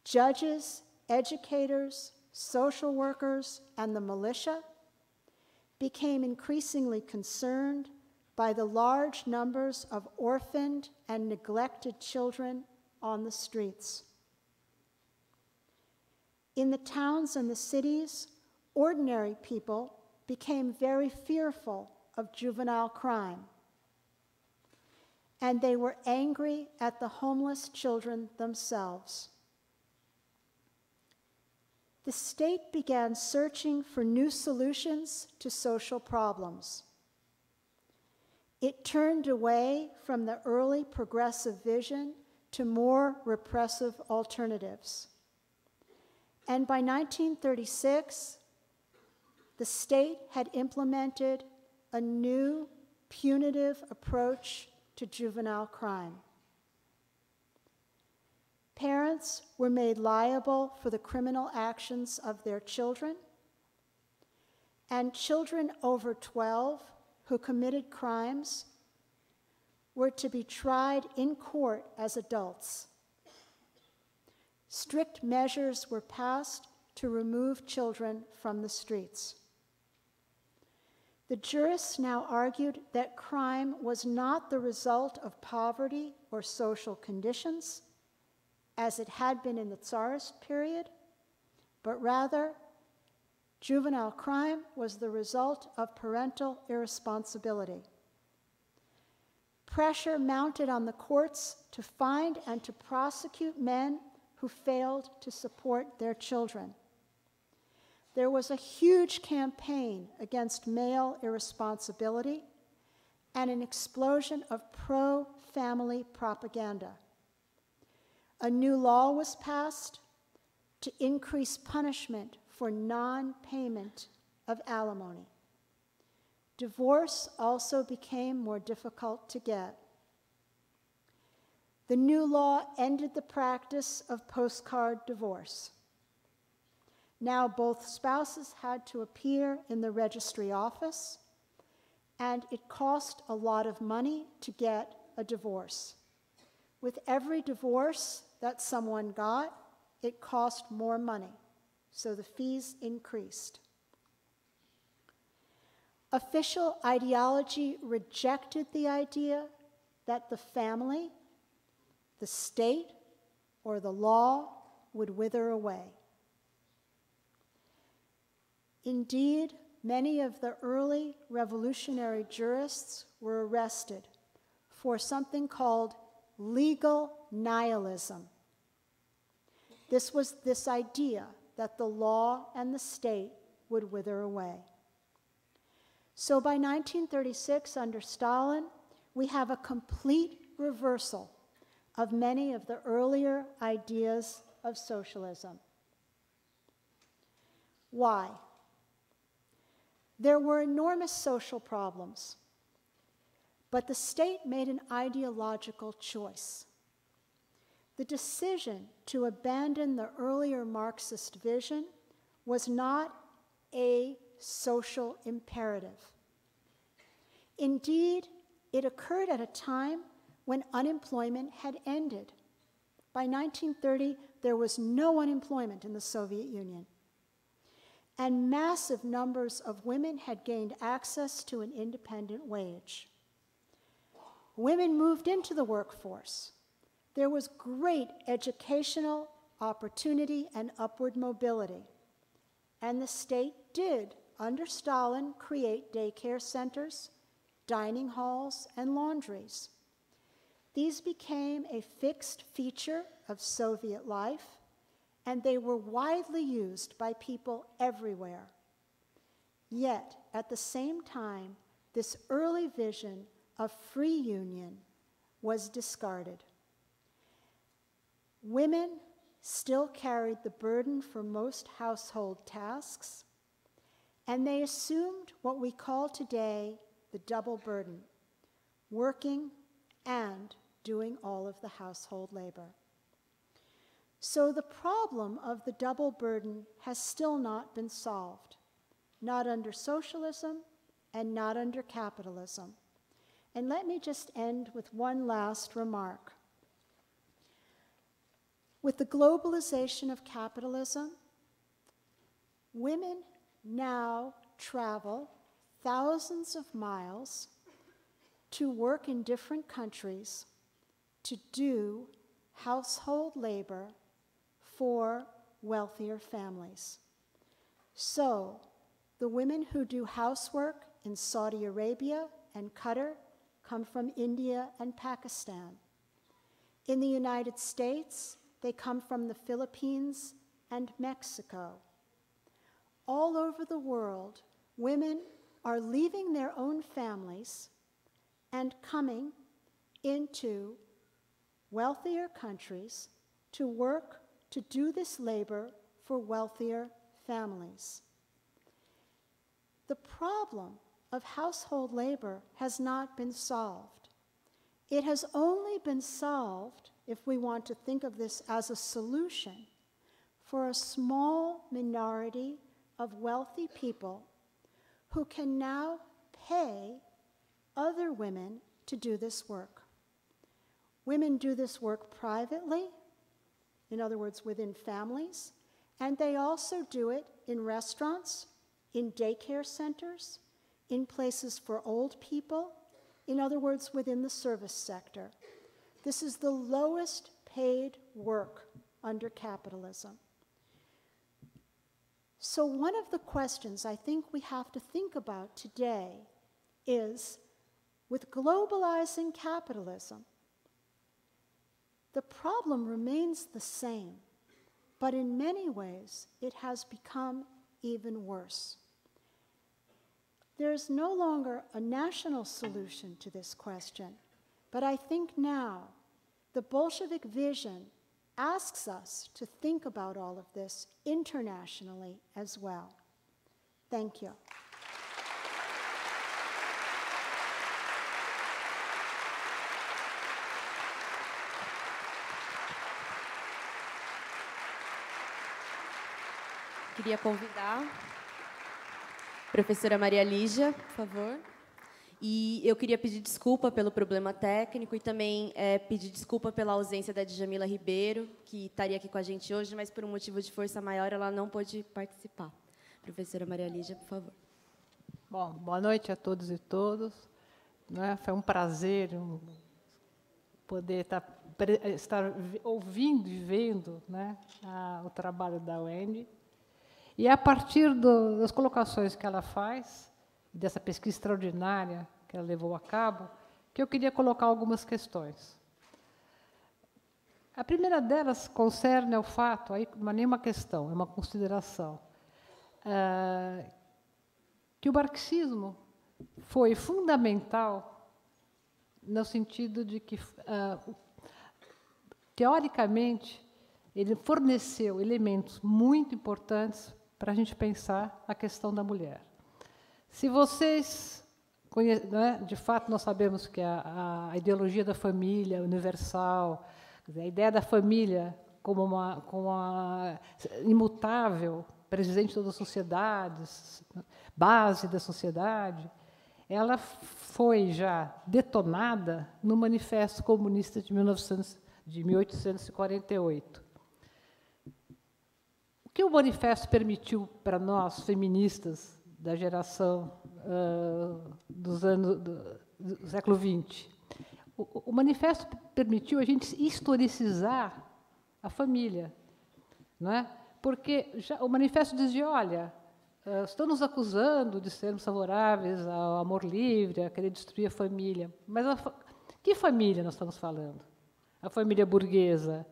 Judges, educators, social workers, and the militia became increasingly concerned by the large numbers of orphaned and neglected children on the streets. In the towns and the cities, ordinary people became very fearful of juvenile crime, and they were angry at the homeless children themselves. The state began searching for new solutions to social problems. It turned away from the early progressive vision to more repressive alternatives. And by 1936, the state had implemented a new punitive approach to juvenile crime. Parents were made liable for the criminal actions of their children, and children over 12 who committed crimes were to be tried in court as adults. Strict measures were passed to remove children from the streets. The jurists now argued that crime was not the result of poverty or social conditions, as it had been in the Tsarist period, but rather, juvenile crime was the result of parental irresponsibility. Pressure mounted on the courts to find and to prosecute men who failed to support their children. There was a huge campaign against male irresponsibility and an explosion of pro-family propaganda. A new law was passed to increase punishment for non-payment of alimony. Divorce also became more difficult to get. The new law ended the practice of postcard divorce. Now both spouses had to appear in the registry office, and it cost a lot of money to get a divorce. With every divorce that someone got, it cost more money, so the fees increased. Official ideology rejected the idea that the family, the state, or the law would wither away. Indeed, many of the early revolutionary jurists were arrested for something called legal nihilism. This was this idea that the law and the state would wither away. So by 1936, under Stalin, we have a complete reversal of many of the earlier ideas of socialism. Why? There were enormous social problems, but the state made an ideological choice. The decision to abandon the earlier Marxist vision was not a social imperative. Indeed, it occurred at a time when unemployment had ended. By 1930, there was no unemployment in the Soviet Union, and massive numbers of women had gained access to an independent wage. Women moved into the workforce. There was great educational opportunity and upward mobility. And the state did, under Stalin, create daycare centers, dining halls, and laundries. These became a fixed feature of Soviet life, and they were widely used by people everywhere. Yet, at the same time, this early vision of free union was discarded. Women still carried the burden for most household tasks, and they assumed what we call today the double burden, working and doing all of the household labor. So the problem of the double burden has still not been solved, not under socialism and not under capitalism. And let me just end with one last remark. With the globalization of capitalism, women now travel thousands of miles to work in different countries to do household labor for wealthier families. So, the women who do housework in Saudi Arabia and Qatar come from India and Pakistan. In the United States, they come from the Philippines and Mexico. All over the world, women are leaving their own families and coming into wealthier countries to work, to do this labor for wealthier families. The problem of household labor has not been solved. It has only been solved, if we want to think of this as a solution, for a small minority of wealthy people who can now pay other women to do this work. Women do this work privately, in other words, within families, and they also do it in restaurants, in daycare centers, in places for old people, in other words, within the service sector. This is the lowest paid work under capitalism. So one of the questions I think we have to think about today is, with globalizing capitalism, the problem remains the same, but in many ways it has become even worse. There is no longer a national solution to this question, but I think now the Bolshevik vision asks us to think about all of this internationally as well. Thank you. Queria convidar a professora Maria Lígia, por favor. E eu queria pedir desculpa pelo problema técnico e também pedir desculpa pela ausência da Djamila Ribeiro, que estaria aqui com a gente hoje, mas por um motivo de força maior ela não pôde participar. Professora Maria Lígia, por favor. Bom, boa noite a todos e todas. Foi um prazer poder estar ouvindo e vendo o trabalho da Wendy. E a partir das colocações que ela faz, dessa pesquisa extraordinária que ela levou a cabo, que eu queria colocar algumas questões. A primeira delas concerne ao fato, aí não é nenhuma questão, é uma consideração, que o marxismo foi fundamental no sentido de que, teoricamente, ele forneceu elementos muito importantes para a gente pensar a questão da mulher. Se vocês conhecem, de fato, nós sabemos que a ideologia da família universal, a ideia da família como uma imutável, presente em todas as sociedades, base da sociedade, ela foi já detonada no Manifesto Comunista de 1848. O que o manifesto permitiu para nós, feministas da geração do século XX? O manifesto permitiu a gente historicizar a família, não é? Porque o manifesto dizia, olha, estão nos acusando de sermos favoráveis ao amor livre, a querer destruir a família. Mas que família nós estamos falando? A família burguesa,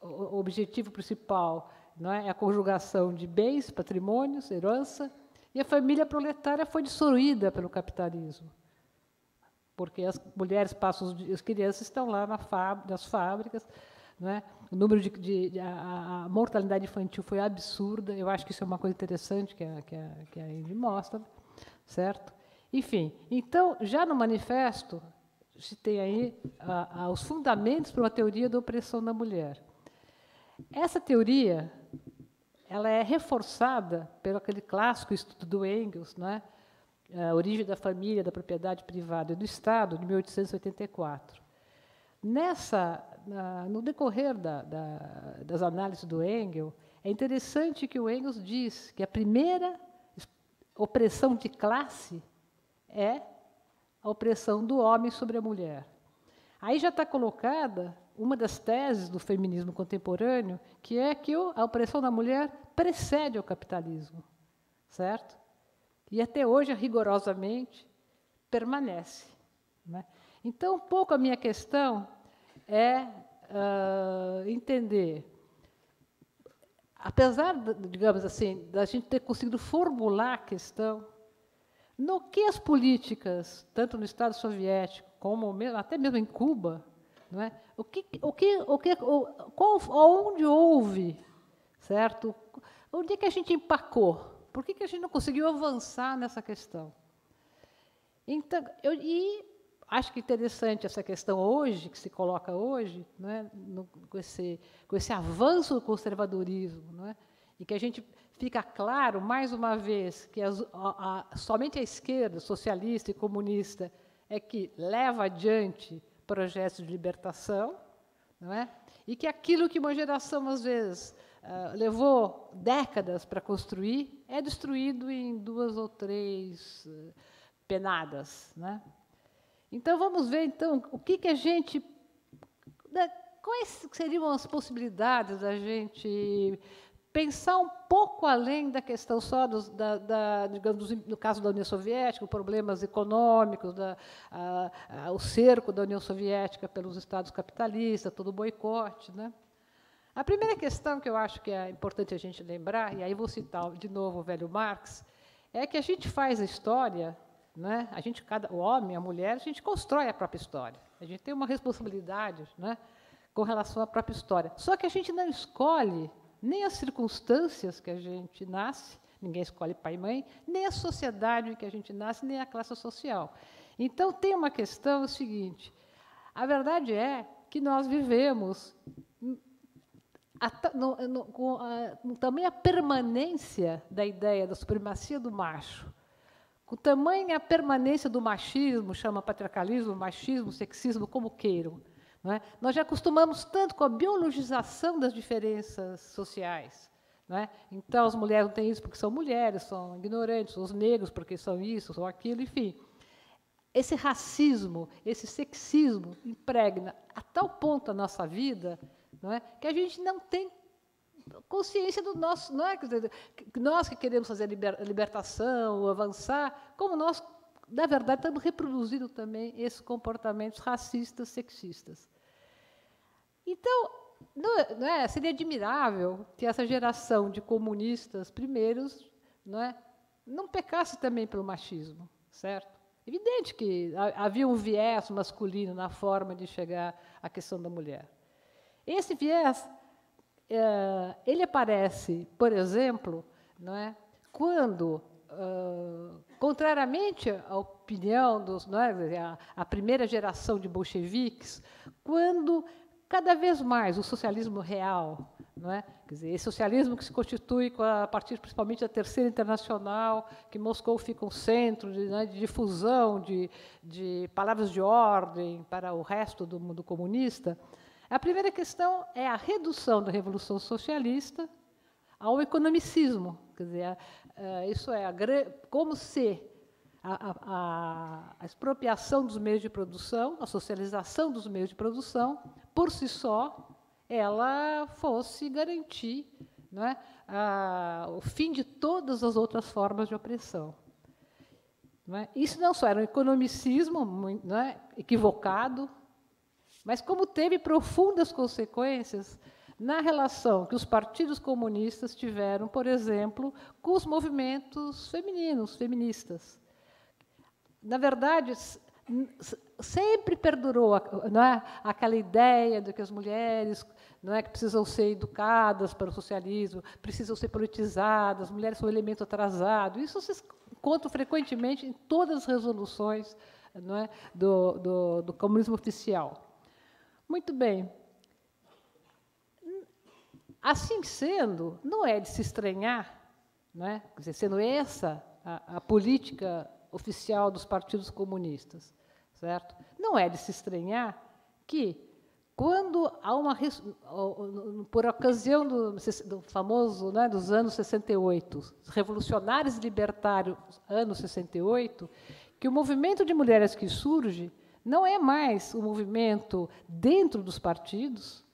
o objetivo principal, não é a conjugação de bens, patrimônios, herança E a família proletária foi destruída pelo capitalismo, porque as mulheres passam, as crianças estão lá nas fábricas, não é? O número a mortalidade infantil foi absurda. Eu acho que isso é uma coisa interessante que a Ingrid mostra, certo? Enfim, então, já no manifesto, se tem aí os fundamentos para uma teoria da opressão da mulher. Essa teoria, ela é reforçada pelo aquele clássico estudo do Engels, não é? A origem da família, da propriedade privada e do Estado, de 1884. No decorrer das análises do Engels, é interessante que o Engels diz que a primeira opressão de classe é a opressão do homem sobre a mulher. Aí já está colocada uma das teses do feminismo contemporâneo, que é que a opressão da mulher precede o capitalismo, certo? E até hoje, rigorosamente, permanece, né? Então, um pouco a minha questão é entender, apesar, digamos assim, da gente ter conseguido formular a questão, no que as políticas, tanto no Estado soviético como até mesmo em Cuba, não é? Onde houve, certo? Onde é que a gente empacou? Por que a gente não conseguiu avançar nessa questão? Então, acho que é interessante essa questão hoje, que se coloca hoje, não é? Com esse avanço do conservadorismo, não é? E que a gente fica claro, mais uma vez, que somente a esquerda, socialista e comunista, é que leva adiante projetos de libertação, não é? E que aquilo que uma geração, às vezes, levou décadas para construir, é destruído em 2 ou 3 penadas, né? Então, vamos ver, então, o que a gente... Quais seriam as possibilidades da gente pensar um pouco além da questão só digamos, no caso da União Soviética, problemas econômicos, o cerco da União Soviética pelos Estados capitalistas, todo o boicote, né? A primeira questão que eu acho que é importante a gente lembrar, e aí vou citar de novo o velho Marx, é que a gente faz a história, né? O homem, a mulher, a gente constrói a própria história. A gente tem uma responsabilidade, né, com relação à própria história. Só que a gente não escolhe nem as circunstâncias que a gente nasce, ninguém escolhe pai e mãe, nem a sociedade em que a gente nasce, nem a classe social. Então, tem uma questão seguinte, a verdade é que nós vivemos com tamanha permanência da ideia da supremacia do macho, com tamanha permanência do machismo, chama patriarcalismo, machismo, sexismo, como queiram, não é? Nós já acostumamos tanto com a biologização das diferenças sociais, não é? Então, as mulheres não têm isso porque são mulheres, são ignorantes, os negros porque são isso, são aquilo, enfim. Esse racismo, esse sexismo impregna a tal ponto a nossa vida, não é, que a gente não tem consciência do nosso... Não é, nós que queremos fazer a libertação, avançar, como nós, na verdade, estamos reproduzindo também esses comportamentos racistas, sexistas. Então, seria admirável que essa geração de comunistas primeiros, não pecasse também pelo machismo, certo? Evidente que havia um viés masculino na forma de chegar à questão da mulher. Esse viés, ele aparece, por exemplo, quando, contrariamente à opinião a primeira geração de bolcheviques, quando cada vez mais o socialismo real, quer dizer, esse socialismo que se constitui a partir principalmente da Terceira Internacional, que Moscou fica um centro de difusão de palavras de ordem para o resto do mundo comunista. A primeira questão é a redução da Revolução Socialista ao economicismo, quer dizer, isso é como se a expropriação dos meios de produção, a socialização dos meios de produção, por si só, ela fosse garantir o fim de todas as outras formas de opressão. Isso não só era um economicismo equivocado, mas como teve profundas consequências na relação que os partidos comunistas tiveram, por exemplo, com os movimentos femininos, feministas. Na verdade, sempre perdurou, não é, aquela ideia de que as mulheres, não é, que precisam ser educadas para o socialismo, precisam ser politizadas, as mulheres são um elemento atrasado. Isso se encontra frequentemente em todas as resoluções, não é, do comunismo oficial. Muito bem. Assim sendo, não é de se estranhar, não é? Quer dizer, sendo essa a política oficial dos partidos comunistas, certo? Não é de se estranhar que, quando há uma, por ocasião do famoso, né, dos anos 68, revolucionários e libertários, anos 68, que o movimento de mulheres que surge não é mais um movimento dentro dos partidos,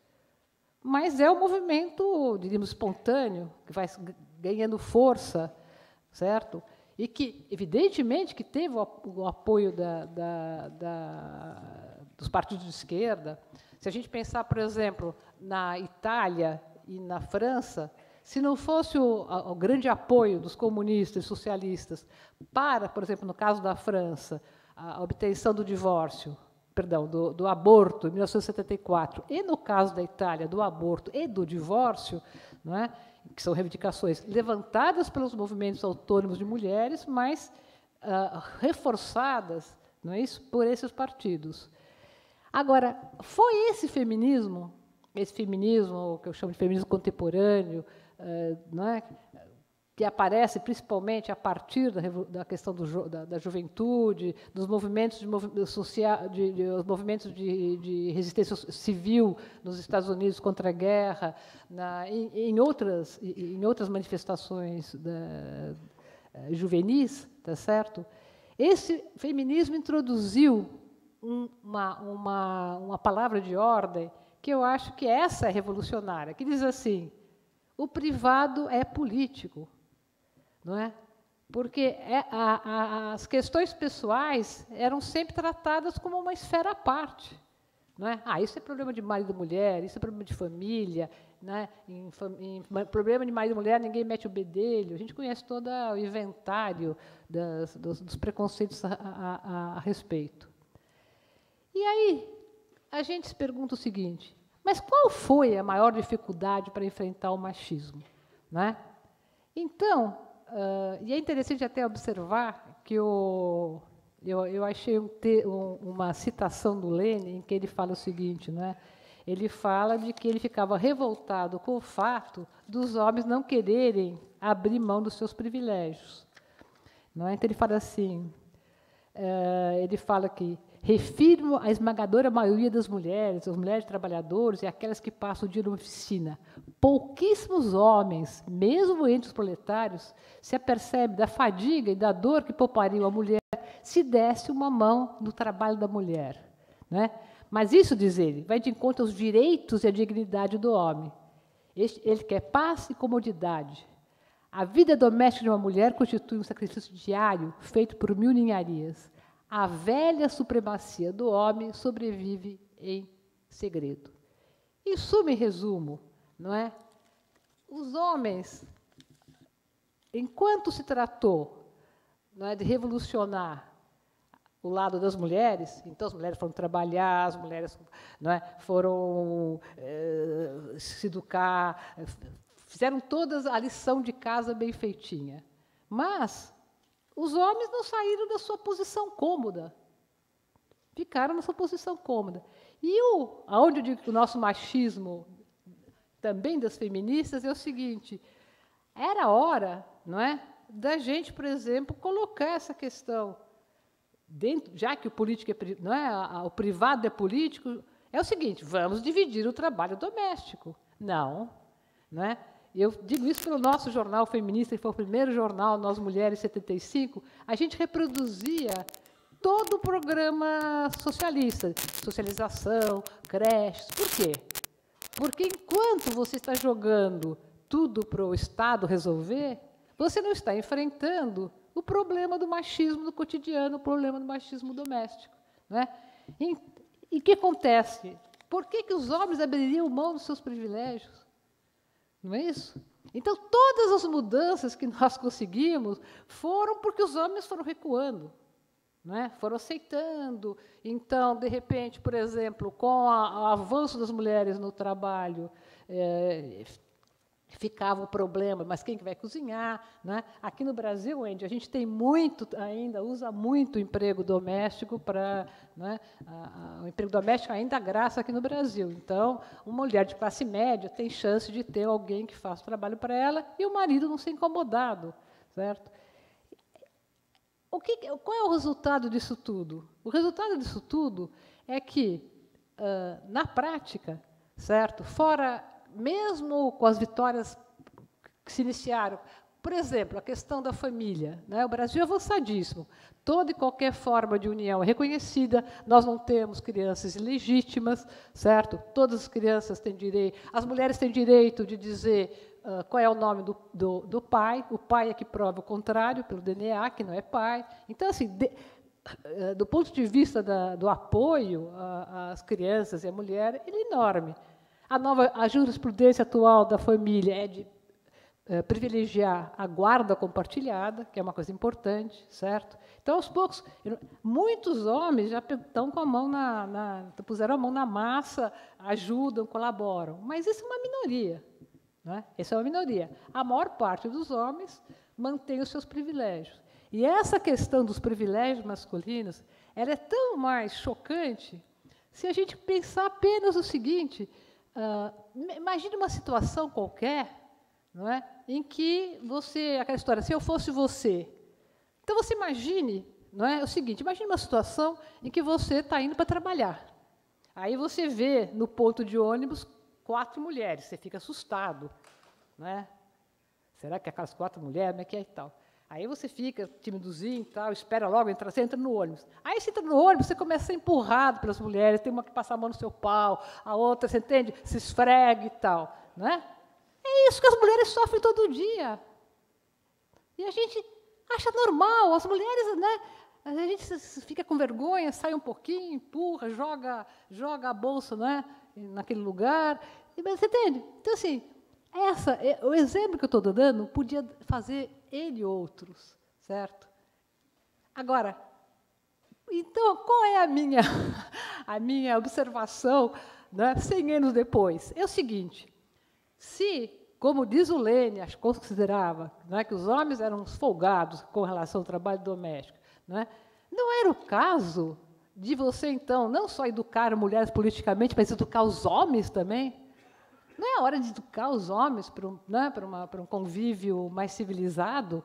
mas é um movimento, diríamos, espontâneo, que vai ganhando força, certo? E que, evidentemente, que teve o apoio dos partidos de esquerda. Se a gente pensar, por exemplo, na Itália e na França, se não fosse o grande apoio dos comunistas e socialistas para, por exemplo, no caso da França, a obtenção do divórcio, perdão, do aborto, em 1974, e no caso da Itália, do aborto e do divórcio, não é? Que são reivindicações levantadas pelos movimentos autônomos de mulheres, mas reforçadas, não é isso, por esses partidos. Agora, foi esse feminismo que eu chamo de feminismo contemporâneo, não é, que aparece principalmente a partir da questão da juventude, dos movimentos os movimentos de resistência civil nos Estados Unidos contra a guerra, em outras manifestações juvenis, tá certo? Esse feminismo introduziu uma palavra de ordem que eu acho que essa é revolucionária, que diz assim: o privado é político. Não é? Porque as questões pessoais eram sempre tratadas como uma esfera à parte. Não é? Isso é problema de marido e mulher, isso é problema de família. Né? Em problema de marido e mulher, ninguém mete o bedelho. A gente conhece todo o inventário dos preconceitos a respeito. E aí, a gente se pergunta o seguinte: mas qual foi a maior dificuldade para enfrentar o machismo? Não é? Então, e é interessante até observar que eu achei uma citação do Lenin em que ele fala o seguinte, né? Ele fala de que ele ficava revoltado com o fato dos homens não quererem abrir mão dos seus privilégios. Não é? Então ele fala assim, ele fala que refiro à esmagadora maioria das mulheres, as mulheres trabalhadoras e aquelas que passam o dia numa oficina. Pouquíssimos homens, mesmo entre os proletários, se apercebem da fadiga e da dor que poupariam a mulher se desse uma mão no trabalho da mulher. Né? Mas isso, diz ele, vai de encontro aos direitos e à dignidade do homem. Ele quer paz e comodidade. A vida doméstica de uma mulher constitui um sacrifício diário feito por mil ninharias. A velha supremacia do homem sobrevive em segredo. Em suma e resumo, não é? Os homens, enquanto se tratou, não é, de revolucionar o lado das mulheres, então as mulheres foram trabalhar, as mulheres, não é, foram se educar, fizeram toda a lição de casa bem feitinha. Mas os homens não saíram da sua posição cômoda. Ficaram na sua posição cômoda. E aonde eu digo que o nosso machismo, também das feministas, é o seguinte: era hora, não é, da gente, por exemplo, colocar essa questão dentro, já que o político não é, o privado é político, é o seguinte: vamos dividir o trabalho doméstico. Não é? Eu digo isso pelo nosso jornal feminista, que foi o primeiro jornal, Nós Mulheres, 75, a gente reproduzia todo o programa socialista, socialização, creches. Por quê? Porque enquanto você está jogando tudo para o Estado resolver, você não está enfrentando o problema do machismo do cotidiano, o problema do machismo doméstico. Né? E o que acontece Por que os homens abririam mão dos seus privilégios? Não é isso? Então, todas as mudanças que nós conseguimos foram porque os homens foram recuando, não é? Foram aceitando. Então, de repente, por exemplo, com o avanço das mulheres no trabalho, ficava o problema, mas quem que vai cozinhar? Né? Aqui no Brasil, Andy, a gente tem muito ainda, usa muito o emprego doméstico para... Né, o emprego doméstico ainda graça aqui no Brasil. Então, uma mulher de classe média tem chance de ter alguém que faça o trabalho para ela e o marido não ser incomodado, certo? Qual é o resultado disso tudo? O resultado disso tudo é que, na prática, certo? Fora, mesmo com as vitórias que se iniciaram, por exemplo, a questão da família, né? O Brasil é avançadíssimo. Toda e qualquer forma de união é reconhecida, nós não temos crianças ilegítimas, certo? Todas as crianças têm direito, as mulheres têm direito de dizer qual é o nome do pai, o pai é que prova o contrário, pelo DNA, que não é pai. Então, assim, do ponto de vista do apoio às crianças e à mulher, ele é enorme. A jurisprudência atual da família é de privilegiar a guarda compartilhada, que é uma coisa importante, certo? Então, aos poucos, muitos homens já estão com a mão puseram a mão na massa, ajudam, colaboram, mas isso é uma minoria, né? Essa é uma minoria. A maior parte dos homens mantém os seus privilégios. E essa questão dos privilégios masculinos, ela é tão mais chocante se a gente pensar apenas o seguinte: imagine uma situação qualquer, não é? Em que aquela história, se eu fosse você. Então, você imagine, não é? O seguinte, imagine uma situação em que você está indo para trabalhar. Aí você vê no ponto de ônibus 4 mulheres, você fica assustado, não é? Será que aquelas 4 mulheres, como é que é e tal? Aí você fica timidozinho e tal, espera logo entrar, você entra no ônibus. Aí você entra no ônibus, você começa a ser empurrado pelas mulheres, tem uma que passa a mão no seu pau, a outra, você entende? Se esfrega e tal, não é? É isso que as mulheres sofrem todo dia. E a gente acha normal, as mulheres, né? A gente fica com vergonha, sai um pouquinho, empurra, joga a bolsa, né, naquele lugar. Você entende? Então, assim, o exemplo que eu estou dando podia fazer ele e outros, certo? Agora, então, qual é a minha observação, né, 100 anos depois? É o seguinte: se, como diz o Lênin, considerava, né, que os homens eram uns folgados com relação ao trabalho doméstico, né, não era o caso de você, então, não só educar mulheres politicamente, mas educar os homens também? Não é a hora de educar os homens para um convívio mais civilizado,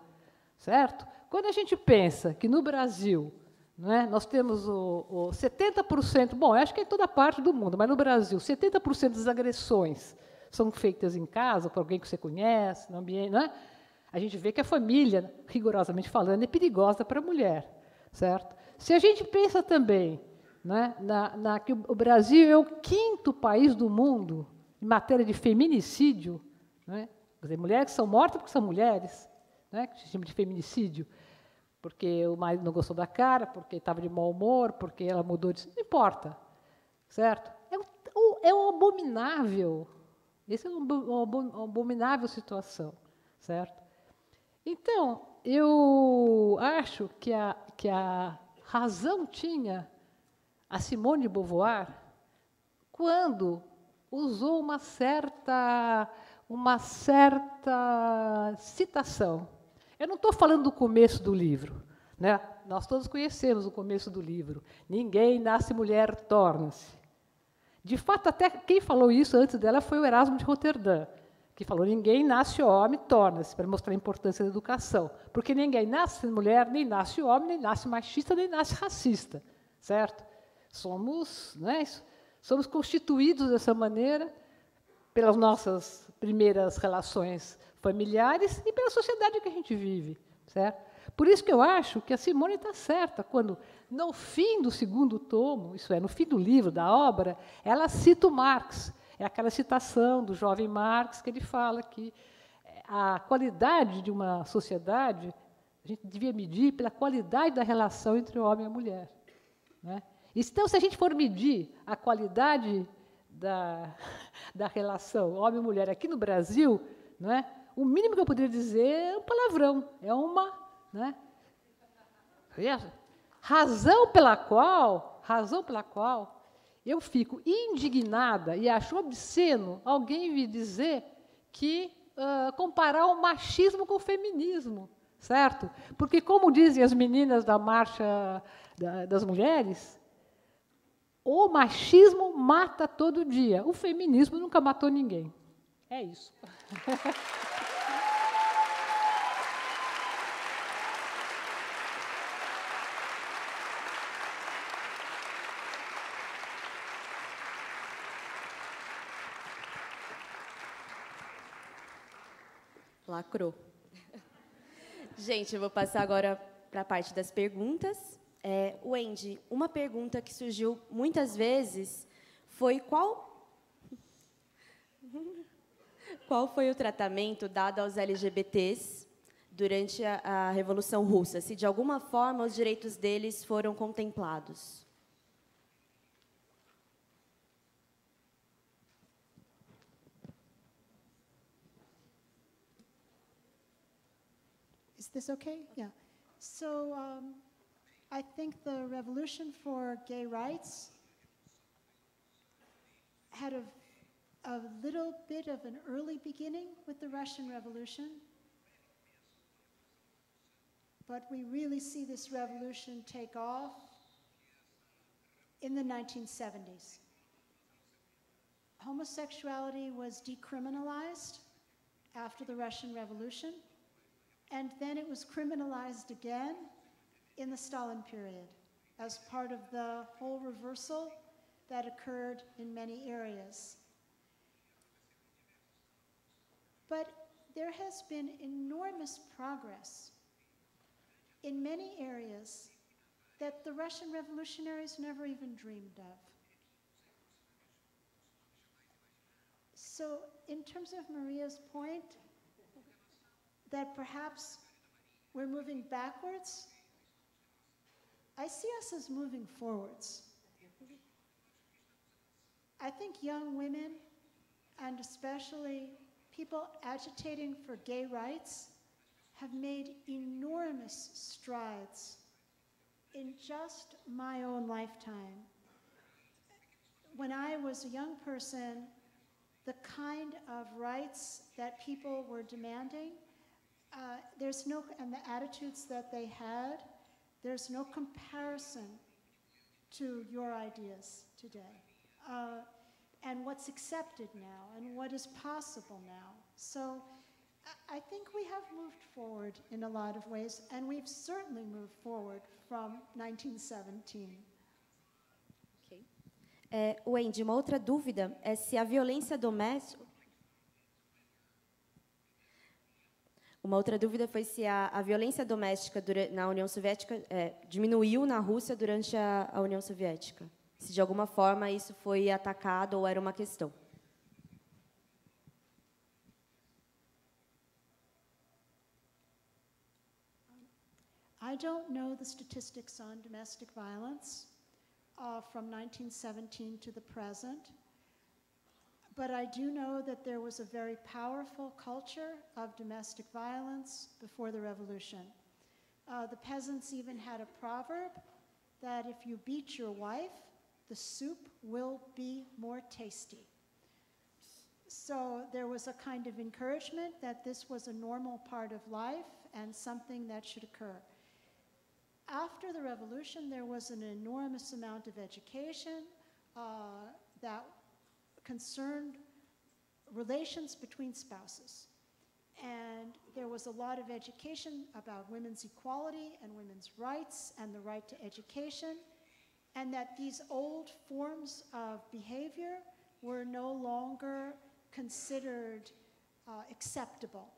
certo? Quando a gente pensa que no Brasil, né, nós temos o 70%, bom, eu acho que é em toda parte do mundo, mas no Brasil, 70% das agressões são feitas em casa, por alguém que você conhece, no ambiente, né? A gente vê que a família, rigorosamente falando, é perigosa para a mulher, certo? Se a gente pensa também, né, que o Brasil é o 5º país do mundo em matéria de feminicídio, né? Quer dizer, mulheres que são mortas porque são mulheres, né, que se chama de feminicídio, porque o marido não gostou da cara, porque estava de mau humor, porque ela mudou de... Não importa, certo? É um abominável. Essa é uma abominável situação, certo? Então, eu acho que a razão tinha a Simone de Beauvoir quando usou uma certa citação. Eu não estou falando do começo do livro, né? Nós todos conhecemos o começo do livro. Ninguém nasce mulher, torna-se. De fato, até quem falou isso antes dela foi o Erasmo de Roterdã, que falou: ninguém nasce homem, torna-se, para mostrar a importância da educação. Porque ninguém nasce mulher, nem nasce homem, nem nasce machista, nem nasce racista, certo? Somos constituídos dessa maneira pelas nossas primeiras relações familiares e pela sociedade que a gente vive, certo? Por isso que eu acho que a Simone está certa quando, no fim do 2º tomo, isso é, no fim do livro, da obra, ela cita o Marx. É aquela citação do jovem Marx que ele fala que a qualidade de uma sociedade a gente devia medir pela qualidade da relação entre o homem e a mulher, né? Então, se a gente for medir a qualidade da relação homem e mulher aqui no Brasil, não é? O mínimo que eu poderia dizer é um palavrão, é uma, né? Razão pela qual eu fico indignada e acho obsceno alguém vir dizer que comparar o machismo com o feminismo, certo? Porque, como dizem as meninas da Marcha das Mulheres, o machismo mata todo dia, o feminismo nunca matou ninguém. É isso. Lacrou. Gente, eu vou passar agora para a parte das perguntas. Wendy, uma pergunta que surgiu muitas vezes foi qual foi o tratamento dado aos LGBTs durante a Revolução Russa? Se, de alguma forma, os direitos deles foram contemplados. Is this okay? Yeah. So I think the revolution for gay rights had a little bit of an early beginning with the Russian Revolution. But we really see this revolution take off in the 1970s. Homosexuality was decriminalized after the Russian Revolution. And then it was criminalized again in the Stalin period as part of the whole reversal that occurred in many areas. But there has been enormous progress in many areas that the Russian revolutionaries never even dreamed of. So in terms of Maria's point, that perhaps we're moving backwards, I see us as moving forwards. I think young women, and especially people agitating for gay rights, have made enormous strides in just my own lifetime. When I was a young person, the kind of rights that people were demanding, and the attitudes that they had, there's no comparison to your ideas today. And what's accepted now, and what is possible now. So I think we have moved forward in a lot of ways, and we've certainly moved forward from 1917. Okay. Wendy, uma outra dúvida é se a violência doméstica... Uma outra dúvida foi se a violência doméstica na União Soviética diminuiu na Rússia durante a União Soviética. Se, de alguma forma, isso foi atacado ou era uma questão. I don't know the statistics on domestic violence from 1917 to the present. But I do know that there was a very powerful culture of domestic violence before the revolution. The peasants even had a proverb that if you beat your wife, the soup will be more tasty. So there was a kind of encouragement that this was a normal part of life and something that should occur. After the revolution, there was an enormous amount of education that concerned relations between spouses. And there was a lot of education about women's equality and women's rights and the right to education, and that these old forms of behavior were no longer considered acceptable.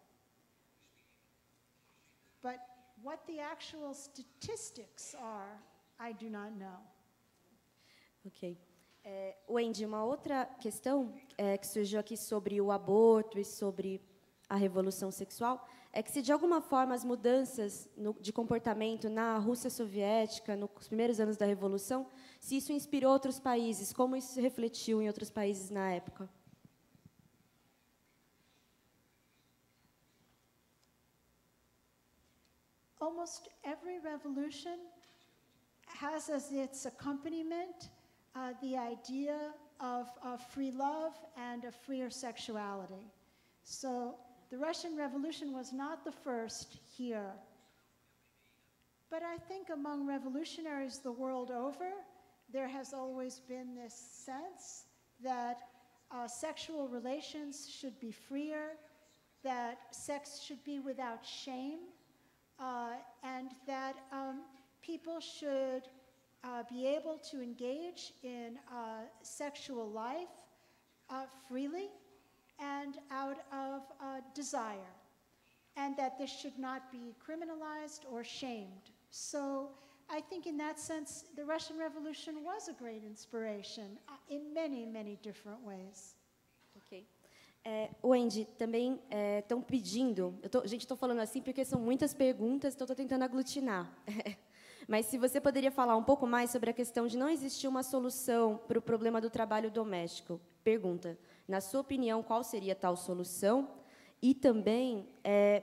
But what the actual statistics are, I do not know. Ok. Wendy, uma outra questão que surgiu aqui sobre o aborto e sobre a revolução sexual é que se de alguma forma as mudanças de comportamento na Rússia soviética, nos primeiros anos da Revolução, se isso inspirou outros países, como isso se refletiu em outros países na época? Almost every revolution has as its accompaniment the idea of free love and a freer sexuality. So the Russian Revolution was not the first here. But I think among revolutionaries the world over, there has always been this sense that sexual relations should be freer, that sex should be without shame, and that people should be able to engage in sexual life freely and out of desire, and that this should not be criminalized or shamed. So I think in that sense, the Russian Revolution was a great inspiration in many, many different ways. Ok. Wendy, também estão pedindo, gente, estou falando assim porque são muitas perguntas, então estou tentando aglutinar. Mas se você poderia falar um pouco mais sobre a questão de não existir uma solução para o problema do trabalho doméstico. Pergunta, na sua opinião, qual seria tal solução? E também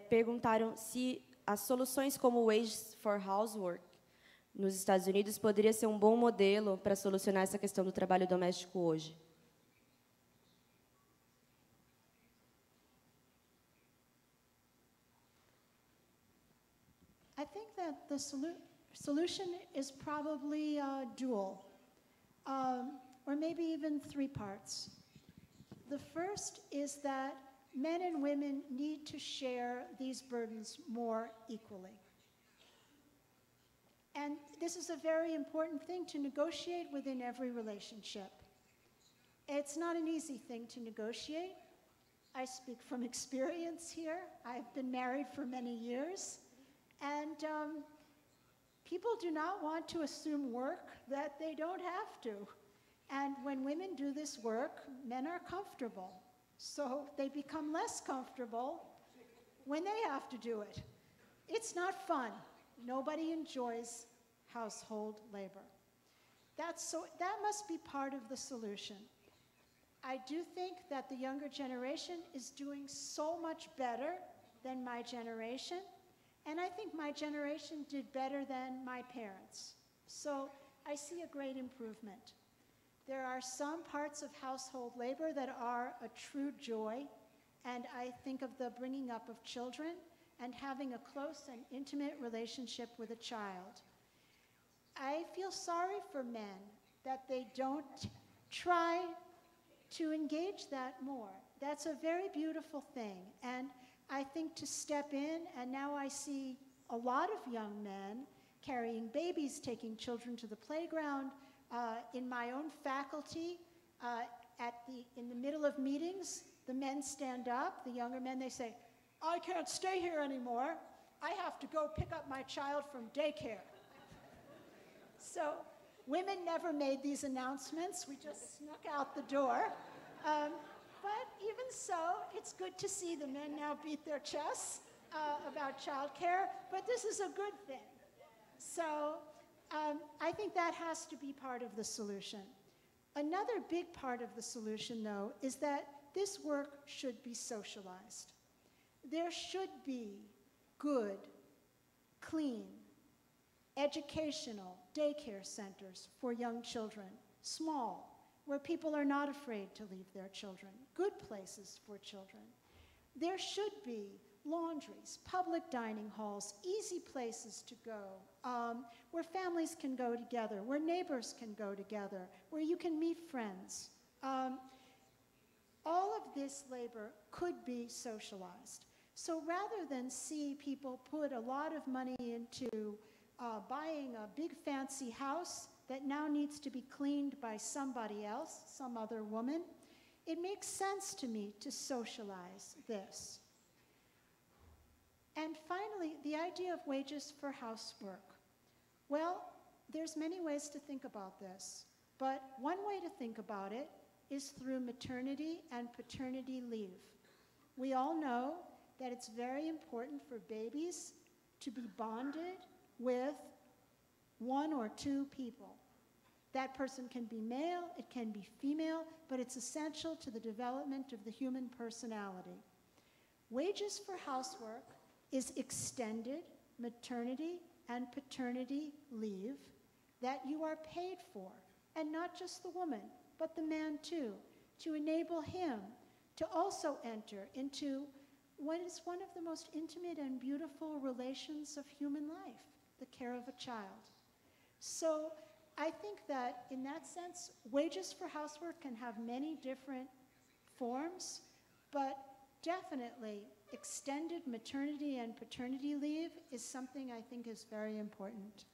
perguntaram se as soluções como Wages for Housework nos Estados Unidos poderia ser um bom modelo para solucionar essa questão do trabalho doméstico hoje. I think that the solution is probably dual, or maybe even three parts. The first is that men and women need to share these burdens more equally. And this is a very important thing to negotiate within every relationship. It's not an easy thing to negotiate. I speak from experience here. I've been married for many years. And people do not want to assume work that they don't have to. And when women do this work, men are comfortable. So they become less comfortable when they have to do it. It's not fun. Nobody enjoys household labor. That must be part of the solution. I do think that the younger generation is doing so much better than my generation. And I think my generation did better than my parents. So I see a great improvement. There are some parts of household labor that are a true joy, and I think of the bringing up of children and having a close and intimate relationship with a child. I feel sorry for men that they don't try to engage that more. That's a very beautiful thing. And I think to step in, and now I see a lot of young men carrying babies, taking children to the playground. In my own faculty, in the middle of meetings, the men stand up, the younger men, they say, I can't stay here anymore. I have to go pick up my child from daycare. So women never made these announcements. We just snuck out the door. But even so, it's good to see the men now beat their chests about childcare, but this is a good thing. So I think that has to be part of the solution. Another big part of the solution, though, is that this work should be socialized. There should be good, clean, educational daycare centers for young children, small, where people are not afraid to leave their children, good places for children. There should be laundries, public dining halls, easy places to go, where families can go together, where neighbors can go together, where you can meet friends. All of this labor could be socialized. So rather than see people put a lot of money into buying a big fancy house that now needs to be cleaned by somebody else, some other woman, it makes sense to me to socialize this. And finally, the idea of wages for housework. Well, there's many ways to think about this, but one way to think about it is through maternity and paternity leave. We all know that it's very important for babies to be bonded with one or two people. That person can be male, it can be female, but it's essential to the development of the human personality. Wages for housework is extended maternity and paternity leave that you are paid for, and not just the woman, but the man too, to enable him to also enter into what is one of the most intimate and beautiful relations of human life, the care of a child. So I think that in that sense, wages for housework can have many different forms, but definitely extended maternity and paternity leave is something I think is very important.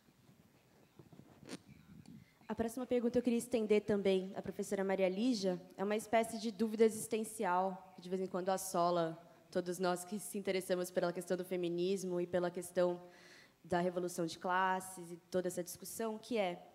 A próxima pergunta eu queria estender também à professora Maria Lígia. É uma espécie de dúvida existencial que de vez em quando assola todos nós que se interessamos pela questão do feminismo e pela questão da revolução de classes e toda essa discussão, que é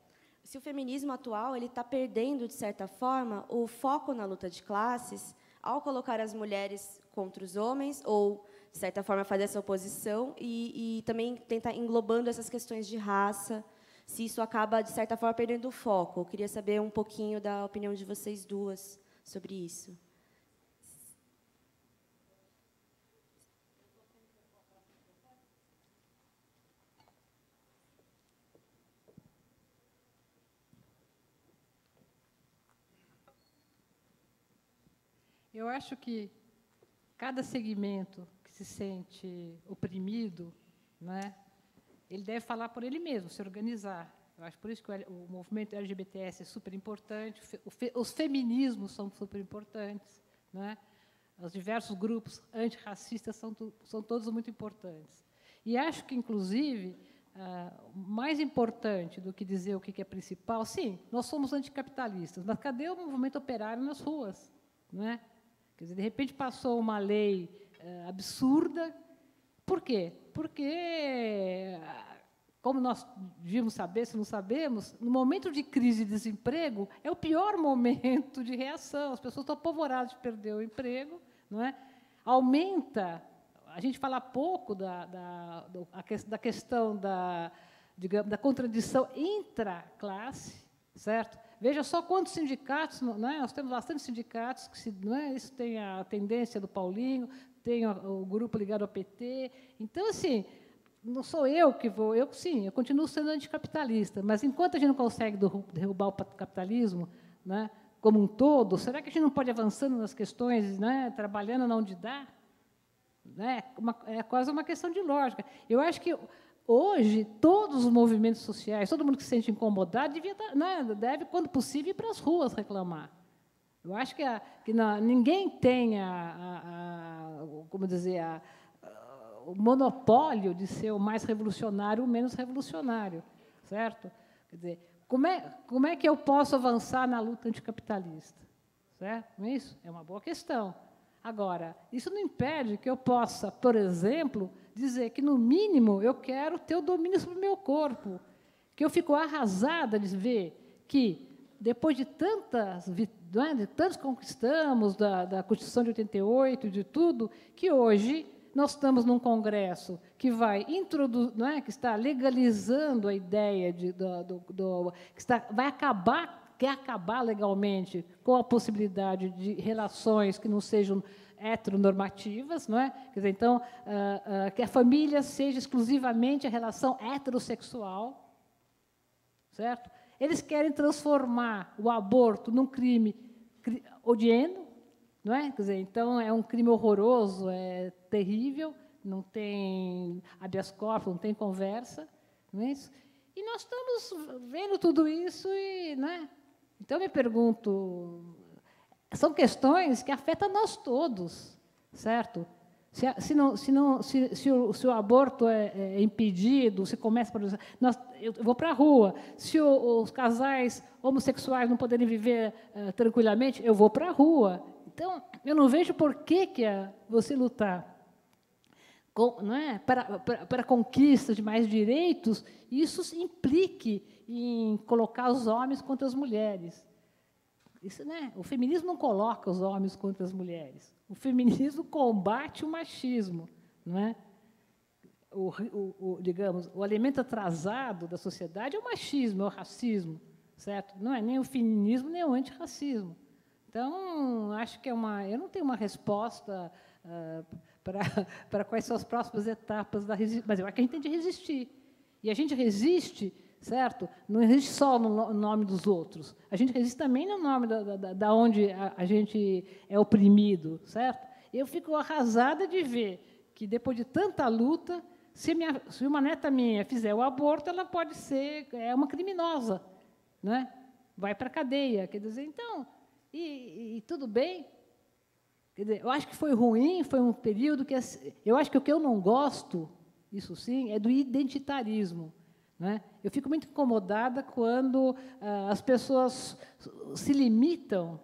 se o feminismo atual ele está perdendo, de certa forma, o foco na luta de classes ao colocar as mulheres contra os homens, ou, de certa forma, fazer essa oposição e também tentar englobando essas questões de raça, se isso acaba, de certa forma, perdendo o foco. Eu queria saber um pouquinho da opinião de vocês duas sobre isso. Eu acho que cada segmento que se sente oprimido, né, ele deve falar por ele mesmo, se organizar. Eu acho por isso que o movimento LGBTS é super importante, os feminismos são super importantes, né? Os diversos grupos antirracistas são todos muito importantes. E acho que, inclusive, mais importante do que dizer o que é principal, sim, nós somos anticapitalistas, mas cadê o movimento operário nas ruas? Não é? Quer dizer, de repente passou uma lei absurda. Por quê? Porque, como nós devíamos saber, se não sabemos, no momento de crise e desemprego, é o pior momento de reação. As pessoas estão apavoradas de perder o emprego. Não é? Aumenta, a gente fala pouco da questão digamos, da contradição intraclasse, certo? Veja só quantos sindicatos, né? Nós temos bastante sindicatos, que isso tem a tendência do Paulinho, tem o grupo ligado ao PT. Então, assim, não sou eu que vou... Eu continuo sendo anticapitalista, mas enquanto a gente não consegue derrubar o capitalismo, né, como um todo, será que a gente não pode ir avançando nas questões, né, trabalhando onde dá? Né? É quase uma questão de lógica. Eu acho que hoje, todos os movimentos sociais, todo mundo que se sente incomodado, deve, quando possível, ir para as ruas reclamar. Eu acho que ninguém tem como dizer, o monopólio de ser o mais revolucionário ou o menos revolucionário, certo? Quer dizer, como é que eu posso avançar na luta anticapitalista? Certo? Não é isso? É uma boa questão. Agora, isso não impede que eu possa, por exemplo, dizer que, no mínimo, eu quero ter o domínio sobre o meu corpo, que eu fico arrasada de ver que, depois de tantas conquistamos, da Constituição de 88, de tudo, que hoje nós estamos num Congresso que vai que está legalizando a ideia quer acabar legalmente com a possibilidade de relações que não sejam heteronormativas, não é? Quer dizer, então, que a família seja exclusivamente a relação heterossexual, certo? Eles querem transformar o aborto num crime odiento, não é? Quer dizer, então, é um crime horroroso, é terrível, não tem habeas corpus, não tem conversa, não é isso? E nós estamos vendo tudo isso e, né? Então, eu me pergunto, são questões que afetam nós todos, certo? Se o aborto é impedido, se começa por... Eu vou para a rua. Se os casais homossexuais não poderem viver tranquilamente, eu vou para a rua. Então, eu não vejo por que você lutar para a conquista de mais direitos, isso implique em colocar os homens contra as mulheres. Isso, né? O feminismo não coloca os homens contra as mulheres. O feminismo combate o machismo, não é? Digamos, o elemento atrasado da sociedade é o machismo, é o racismo, certo? Não é nem o feminismo, nem o antirracismo. Então, acho que eu não tenho uma resposta para quais são as próximas etapas da resistência, mas eu acho que a gente tem de resistir. E a gente resiste, certo? Não resiste só no nome dos outros. A gente resiste também no nome da onde a gente é oprimido, certo? Eu fico arrasada de ver que, depois de tanta luta, se uma neta minha fizer o aborto, ela pode ser uma criminosa, né? Vai para a cadeia. Quer dizer, então, e tudo bem. Quer dizer, eu acho que foi ruim, foi um período que... Eu acho que o que eu não gosto, isso sim, é do identitarismo. Né? Eu fico muito incomodada quando as pessoas se limitam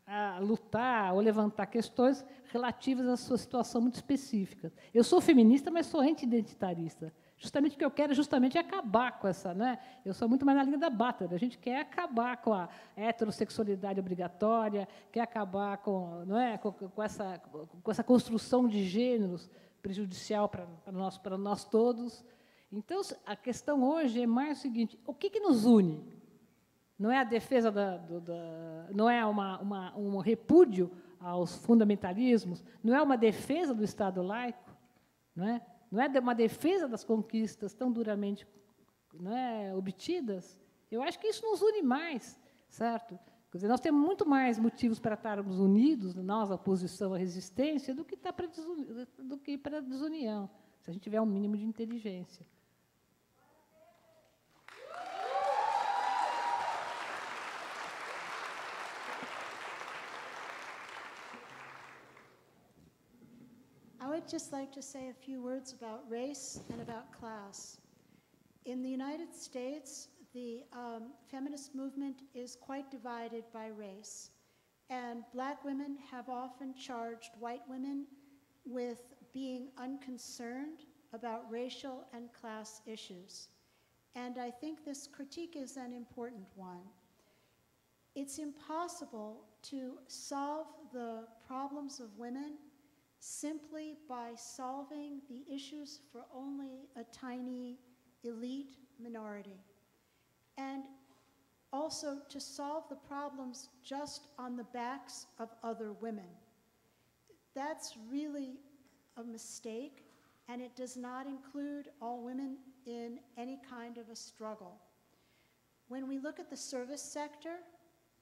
a lutar ou levantar questões relativas à sua situação muito específica. Eu sou feminista, mas sou anti-identitarista. Justamente o que eu quero é acabar com essa... Né? Eu sou muito mais na linha da Butler. A gente quer acabar com a heterossexualidade obrigatória, quer acabar com, não é, com essa construção de gêneros prejudicial para nós todos. Então, a questão hoje é mais o seguinte: o que nos une? Não é a defesa não é um repúdio aos fundamentalismos, não é uma defesa do Estado laico, não é uma defesa das conquistas tão duramente, não é, obtidas. Eu acho que isso nos une mais, certo? Quer dizer, nós temos muito mais motivos para estarmos unidos, nós, a oposição, a resistência, do que para a desunião, se a gente tiver um mínimo de inteligência. I would just like to say a few words about race and about class. In the United States, the feminist movement is quite divided by race. And black women have often charged white women with being unconcerned about racial and class issues. And I think this critique is an important one. It's impossible to solve the problems of women simply by solving the issues for only a tiny elite minority. And also to solve the problems just on the backs of other women. That's really a mistake, and it does not include all women in any kind of a struggle. When we look at the service sector,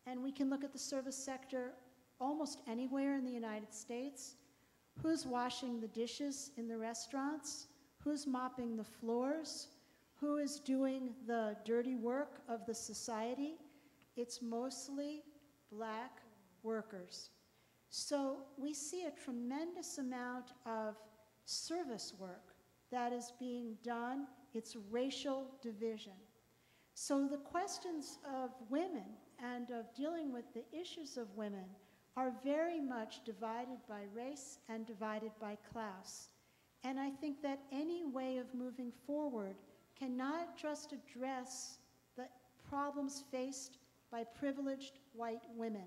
and we can look at the service sector almost anywhere in the United States, who's washing the dishes in the restaurants? Who's mopping the floors? Who is doing the dirty work of the society? It's mostly black workers. So we see a tremendous amount of service work that is being done. It's racial division. So the questions of women and of dealing with the issues of women are very much divided by race and divided by class. And I think that any way of moving forward cannot just address the problems faced by privileged white women.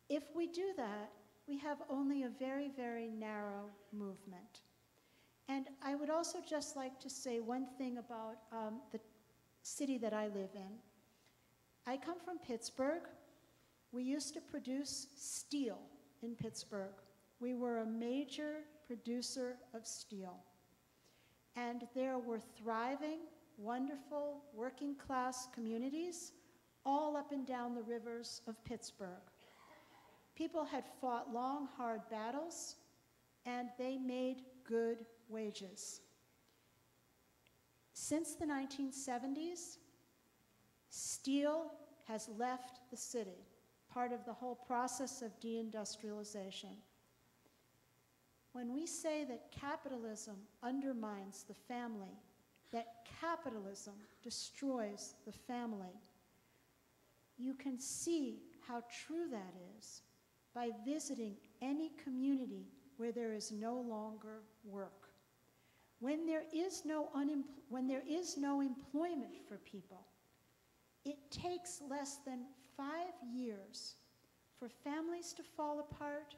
If we do that, we have only a very, very narrow movement. And I would also just like to say one thing about the city that I live in. I come from Pittsburgh. We used to produce steel in Pittsburgh. We were a major producer of steel. And there were thriving, wonderful, working-class communities all up and down the rivers of Pittsburgh. People had fought long, hard battles, and they made good wages. Since the 1970s, steel has left the city, part of the whole process of deindustrialization. When we say that capitalism undermines the family, that capitalism destroys the family, you can see how true that is by visiting any community where there is no longer work. When there is no employment for people, it takes less than 5 years for families to fall apart,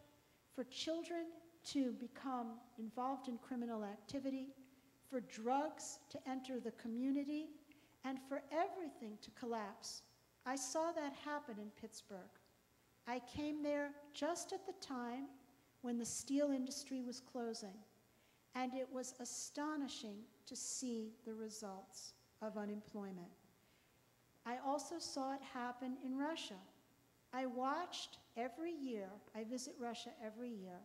for children to become involved in criminal activity, for drugs to enter the community, and for everything to collapse. I saw that happen in Pittsburgh. I came there just at the time when the steel industry was closing, and it was astonishing to see the results of unemployment. I also saw it happen in Russia. I watched every year, I visit Russia every year,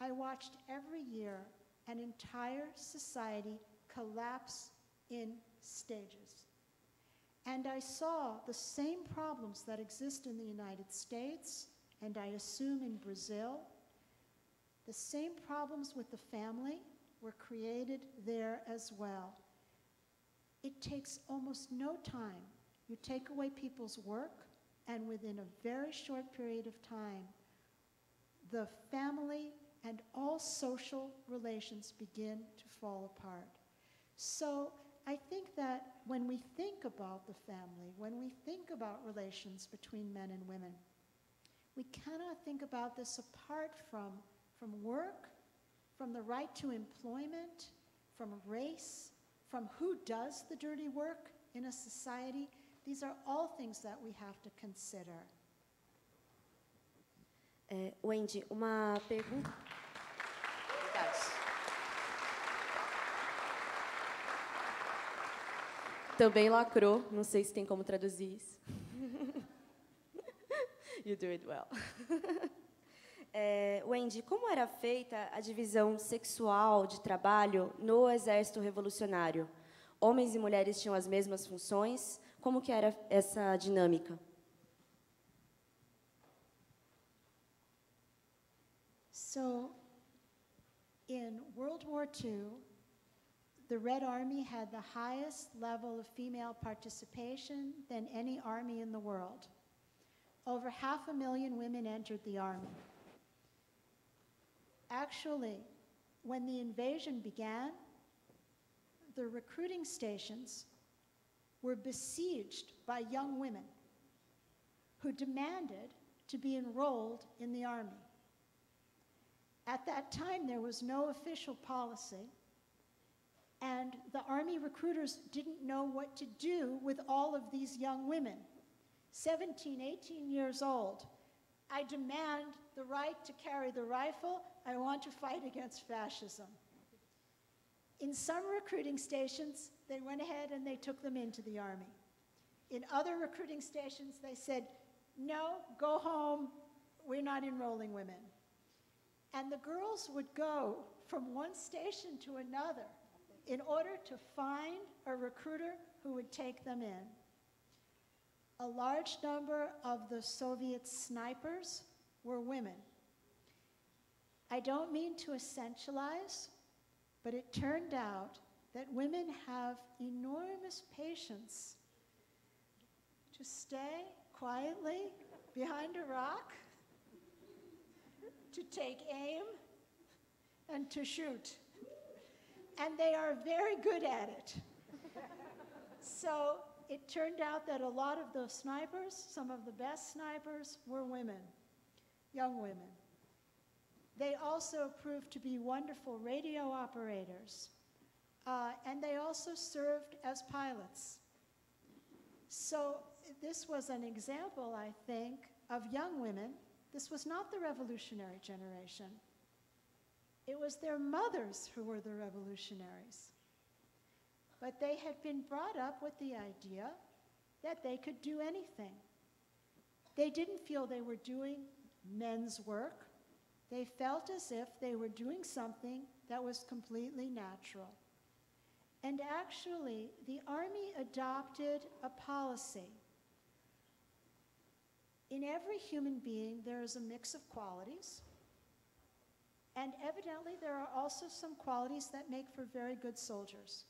I watched every year an entire society collapse in stages. And I saw the same problems that exist in the United States, and I assume in Brazil. The same problems with the family were created there as well. It takes almost no time. You take away people's work, and within a very short period of time, the family and all social relations begin to fall apart. So I think that when we think about the family, when we think about relations between men and women, we cannot think about this apart from work, from the right to employment, from race, from who does the dirty work in a society. These are all things that we have to consider. Wendy, uma pergunta. Também lacrou, não sei se tem como traduzir isso. You do it well. Wendy, como era feita a divisão sexual de trabalho no Exército Revolucionário? Homens e mulheres tinham as mesmas funções? Como que era essa dinâmica? So, in World War II, the Red Army had the highest level of female participation than any army in the world. Over 500,000 women entered the army. Actually, when the invasion began, the recruiting stations were besieged by young women who demanded to be enrolled in the army. At that time, there was no official policy, and the army recruiters didn't know what to do with all of these young women, 17, 18 years old. I demand the right to carry the rifle. I want to fight against fascism. In some recruiting stations, they went ahead and they took them into the army. In other recruiting stations, they said, no, go home, we're not enrolling women. And the girls would go from one station to another in order to find a recruiter who would take them in. A large number of the Soviet snipers were women. I don't mean to essentialize, but it turned out that women have enormous patience to stay quietly behind a rock, to take aim, and to shoot. And they are very good at it. So it turned out that a lot of those snipers, some of the best snipers, were women, young women. They also proved to be wonderful radio operators, and they also served as pilots. So this was an example, I think, of young women. This was not the revolutionary generation. It was their mothers who were the revolutionaries. But they had been brought up with the idea that they could do anything. They didn't feel they were doing men's work. They felt as if they were doing something that was completely natural. And actually, the Army adopted a policy. In every human being, there is a mix of qualities. And evidently, there are also some qualities that make for very good soldiers.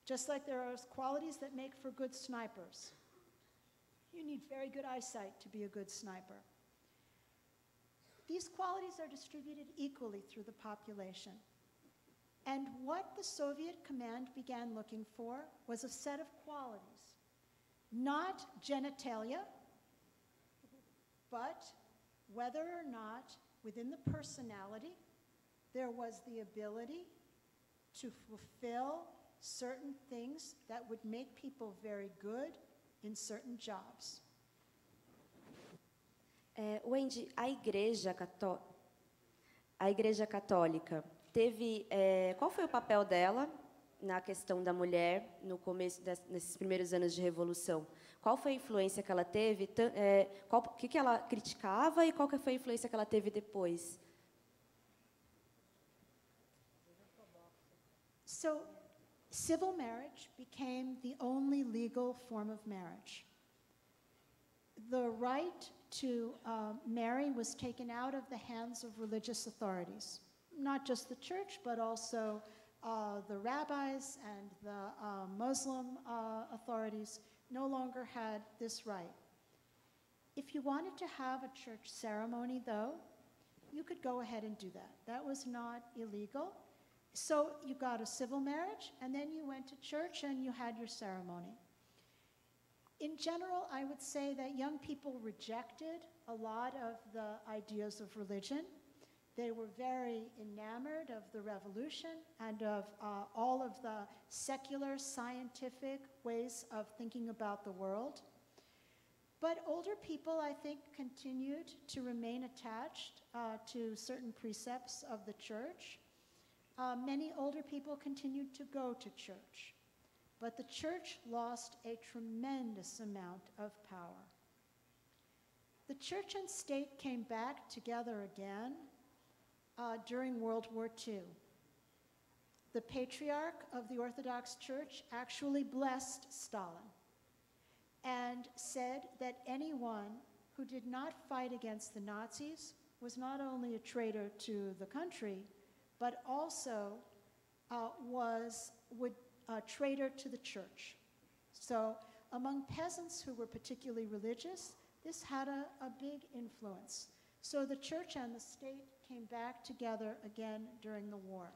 Just like there are qualities that make for good snipers. You need very good eyesight to be a good sniper. These qualities are distributed equally through the population. And what the Soviet command began looking for was a set of qualities. Not genitalia, but whether or not within the personality, there was the ability to fulfill certain things that would make people very good in certain jobs. Wendy, a Igreja Católica teve... qual foi o papel dela na questão da mulher no começo nesses primeiros anos de Revolução? Qual foi a influência que ela teve? O que ela criticava e qual que foi a influência que ela teve depois? So, civil marriage became the only legal form of marriage. The right to marry was taken out of the hands of religious authorities, not just the church, but also the rabbis and the Muslim authorities no longer had this right. If you wanted to have a church ceremony, though, you could go ahead and do that. That was not illegal. So you got a civil marriage, and then you went to church and you had your ceremony. In general, I would say that young people rejected a lot of the ideas of religion. They were very enamored of the revolution and of all of the secular, scientific ways of thinking about the world. But older people, I think, continued to remain attached to certain precepts of the church. Many older people continued to go to church. But the church lost a tremendous amount of power. The church and state came back together again during World War II. The patriarch of the Orthodox Church actually blessed Stalin and said that anyone who did not fight against the Nazis was not only a traitor to the country, but also would traitor to the church. So among peasants who were particularly religious, this had a big influence. So the church and the state came back together again during the war.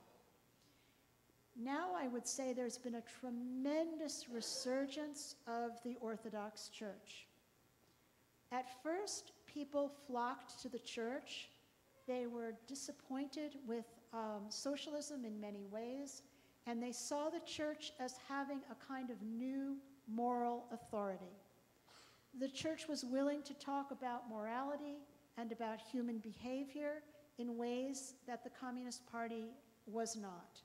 Now I would say there's been a tremendous resurgence of the Orthodox Church. At first, people flocked to the church. They were disappointed with socialism in many ways, and they saw the church as having a kind of new moral authority. The church was willing to talk about morality and about human behavior in ways that the Communist Party was not.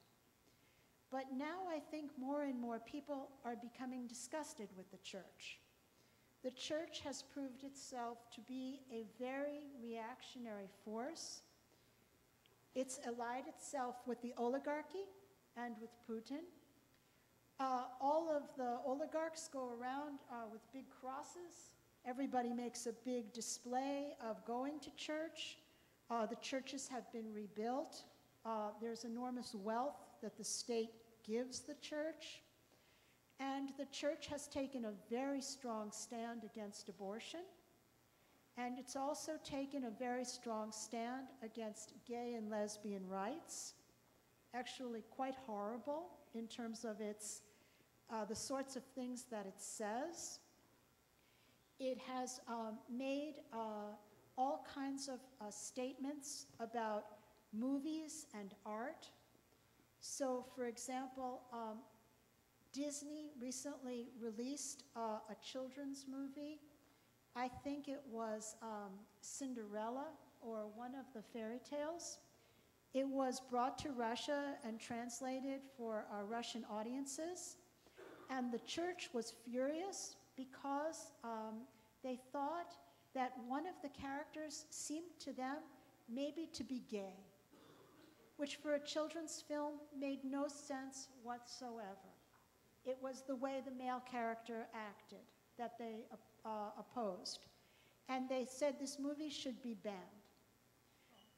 But now I think more and more people are becoming disgusted with the church. The church has proved itself to be a very reactionary force. It's allied itself with the oligarchy and with Putin. All of the oligarchs go around with big crosses. Everybody makes a big display of going to church. The churches have been rebuilt. There's enormous wealth that the state gives the church. And the church has taken a very strong stand against abortion. And it's also taken a very strong stand against gay and lesbian rights. Actually quite horrible in terms of its, the sorts of things that it says. It has made all kinds of statements about movies and art. So, for example, Disney recently released a children's movie. I think it was Cinderella or one of the fairy tales. It was brought to Russia and translated for Russian audiences. And the church was furious because they thought that one of the characters seemed to them maybe to be gay, which for a children's film made no sense whatsoever. It was the way the male character acted that they opposed. And they said this movie should be banned.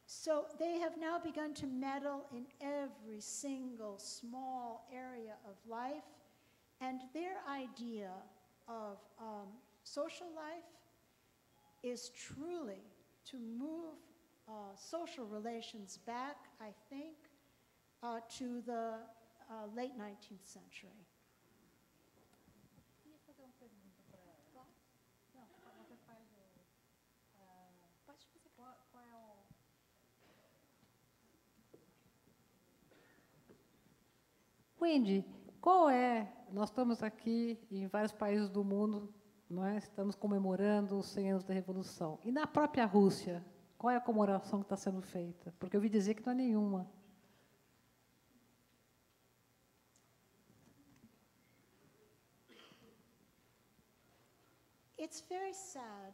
So they have now begun to meddle in every single small area of life, and their idea of social life is truly to move social relations back, I think, to the late 19th century. Wendy, qual é... Nós estamos aqui em vários países do mundo, não é? Estamos comemorando os 100 anos da Revolução. E na própria Rússia, qual é a comemoração que está sendo feita? Porque eu ouvi dizer que não há nenhuma. It's very sad.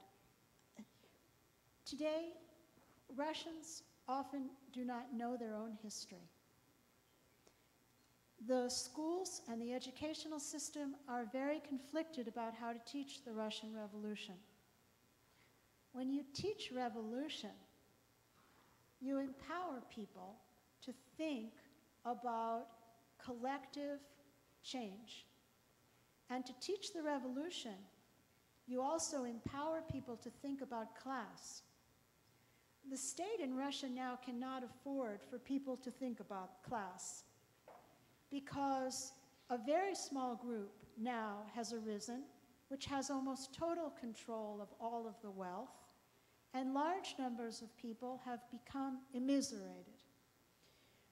Today, Russians often do not know their own history. The schools and the educational system are very conflicted about how to teach the Russian Revolution. When you teach revolution, you empower people to think about collective change. And to teach the revolution, you also empower people to think about class. The state in Russia now cannot afford for people to think about class, because a very small group now has arisen, which has almost total control of all of the wealth, and large numbers of people have become immiserated.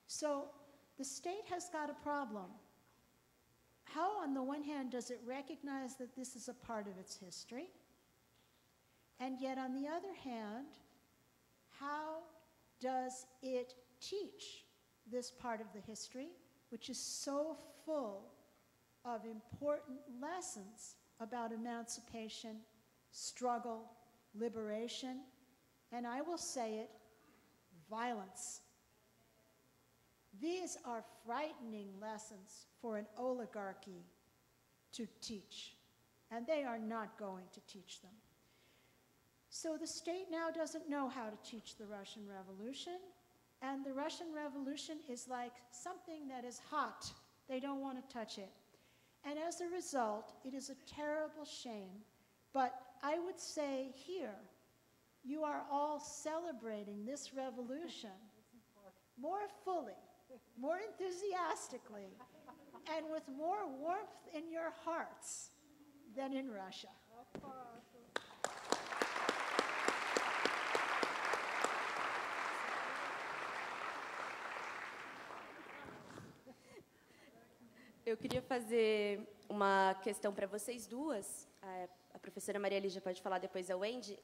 So the state has got a problem. How, on the one hand, does it recognize that this is a part of its history? And yet, on the other hand, how does it teach this part of the history, which is so full of important lessons about emancipation, struggle, liberation, and I will say it, violence. These are frightening lessons for an oligarchy to teach, and they are not going to teach them. So the state now doesn't know how to teach the Russian Revolution, and the Russian Revolution is like something that is hot. They don't want to touch it. And as a result, it is a terrible shame. But I would say here, you are all celebrating this revolution more fully, more enthusiastically, and with more warmth in your hearts than in Russia. Eu queria fazer uma questão para vocês duas. A professora Maria Lígia pode falar depois, a Wendy.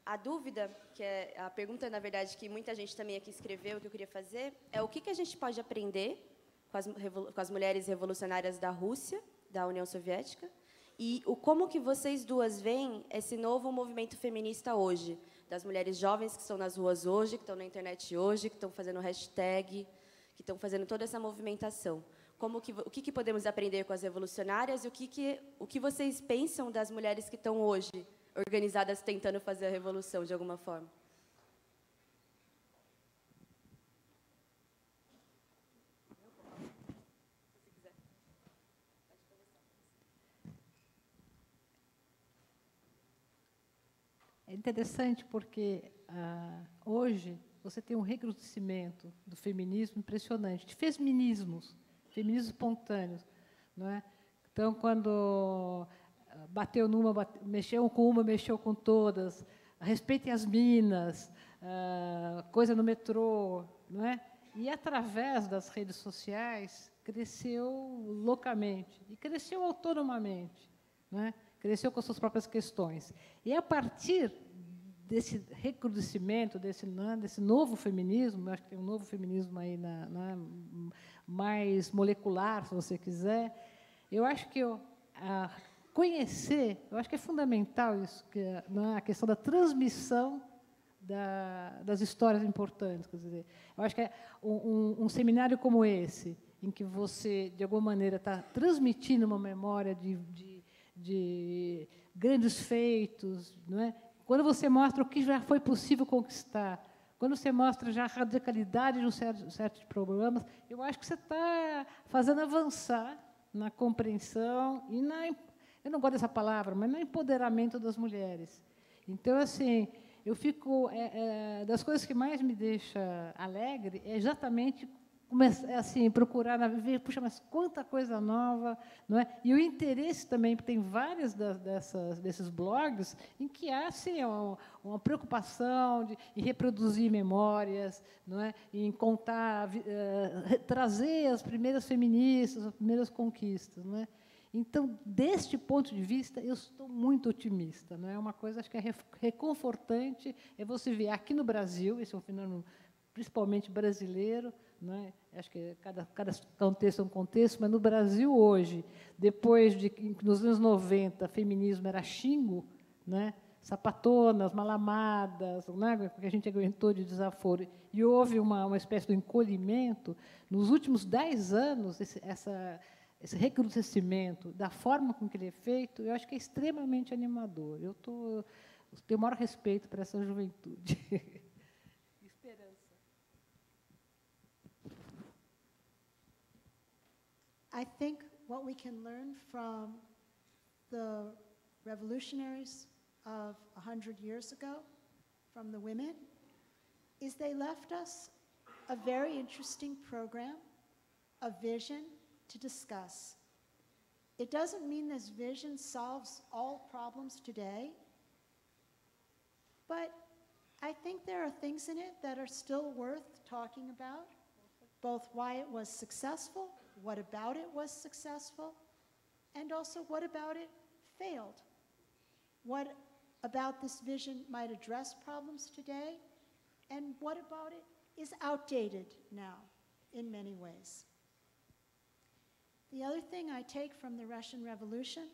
A dúvida, que é a pergunta, na verdade, que muita gente também aqui escreveu, que eu queria fazer, é o que a gente pode aprender com as mulheres revolucionárias da Rússia, da União Soviética, e como que vocês duas veem esse novo movimento feminista hoje, das mulheres jovens que estão nas ruas hoje, que estão na internet hoje, que estão fazendo hashtag, que estão fazendo toda essa movimentação. O que podemos aprender com as revolucionárias e o que vocês pensam das mulheres que estão hoje organizadas tentando fazer a revolução de alguma forma? É interessante porque hoje você tem um recrudescimento do feminismo impressionante, de feminismos espontâneos, não é? Então, quando bateu numa, mexeu com uma, mexeu com todas, respeitem as minas, coisa no metrô, não é? E, através das redes sociais, cresceu loucamente, e cresceu autonomamente, não é? Cresceu com as suas próprias questões. E, a partir desse recrudescimento, desse novo feminismo, acho que tem um novo feminismo aí mais molecular, se você quiser, eu acho que conhecer, eu acho que é fundamental isso, a questão da transmissão das histórias importantes. Quer dizer, eu acho que um seminário como esse, em que você, de alguma maneira, está transmitindo uma memória de grandes feitos, não é? Quando você mostra o que já foi possível conquistar, quando você mostra já a radicalidade de um certo de problemas, eu acho que você está fazendo avançar na compreensão e eu não gosto dessa palavra, mas no empoderamento das mulheres. Então, assim, eu fico... das coisas que mais me deixa alegre é exatamente assim, procurar, ver, puxa, mas quanta coisa nova, não é? E o interesse também, tem vários desses blogs em que há, assim, uma preocupação em reproduzir memórias, não é? Em contar, trazer as primeiras feministas, as primeiras conquistas, não é? Então, deste ponto de vista, eu estou muito otimista, não é? Uma coisa, acho que é reconfortante, é você ver aqui no Brasil, esse é um fenômeno principalmente brasileiro, né? Acho que cada contexto é um contexto, mas no Brasil hoje, depois de que nos anos 90 feminismo era xingo, né? Sapatonas, malamadas, né? Que a gente aguentou de desaforo, e houve uma espécie de encolhimento, nos últimos 10 anos, esse recrudescimento, da forma com que ele é feito, eu acho que é extremamente animador. Eu tenho o maior respeito para essa juventude. I think what we can learn from the revolutionaries of 100 years ago, from the women, is they left us a very interesting program, a vision to discuss. It doesn't mean this vision solves all problems today, but I think there are things in it that are still worth talking about, both why it was successful, what about it was successful, and also what about it failed. What about this vision might address problems today, and what about it is outdated now in many ways. The other thing I take from the Russian Revolution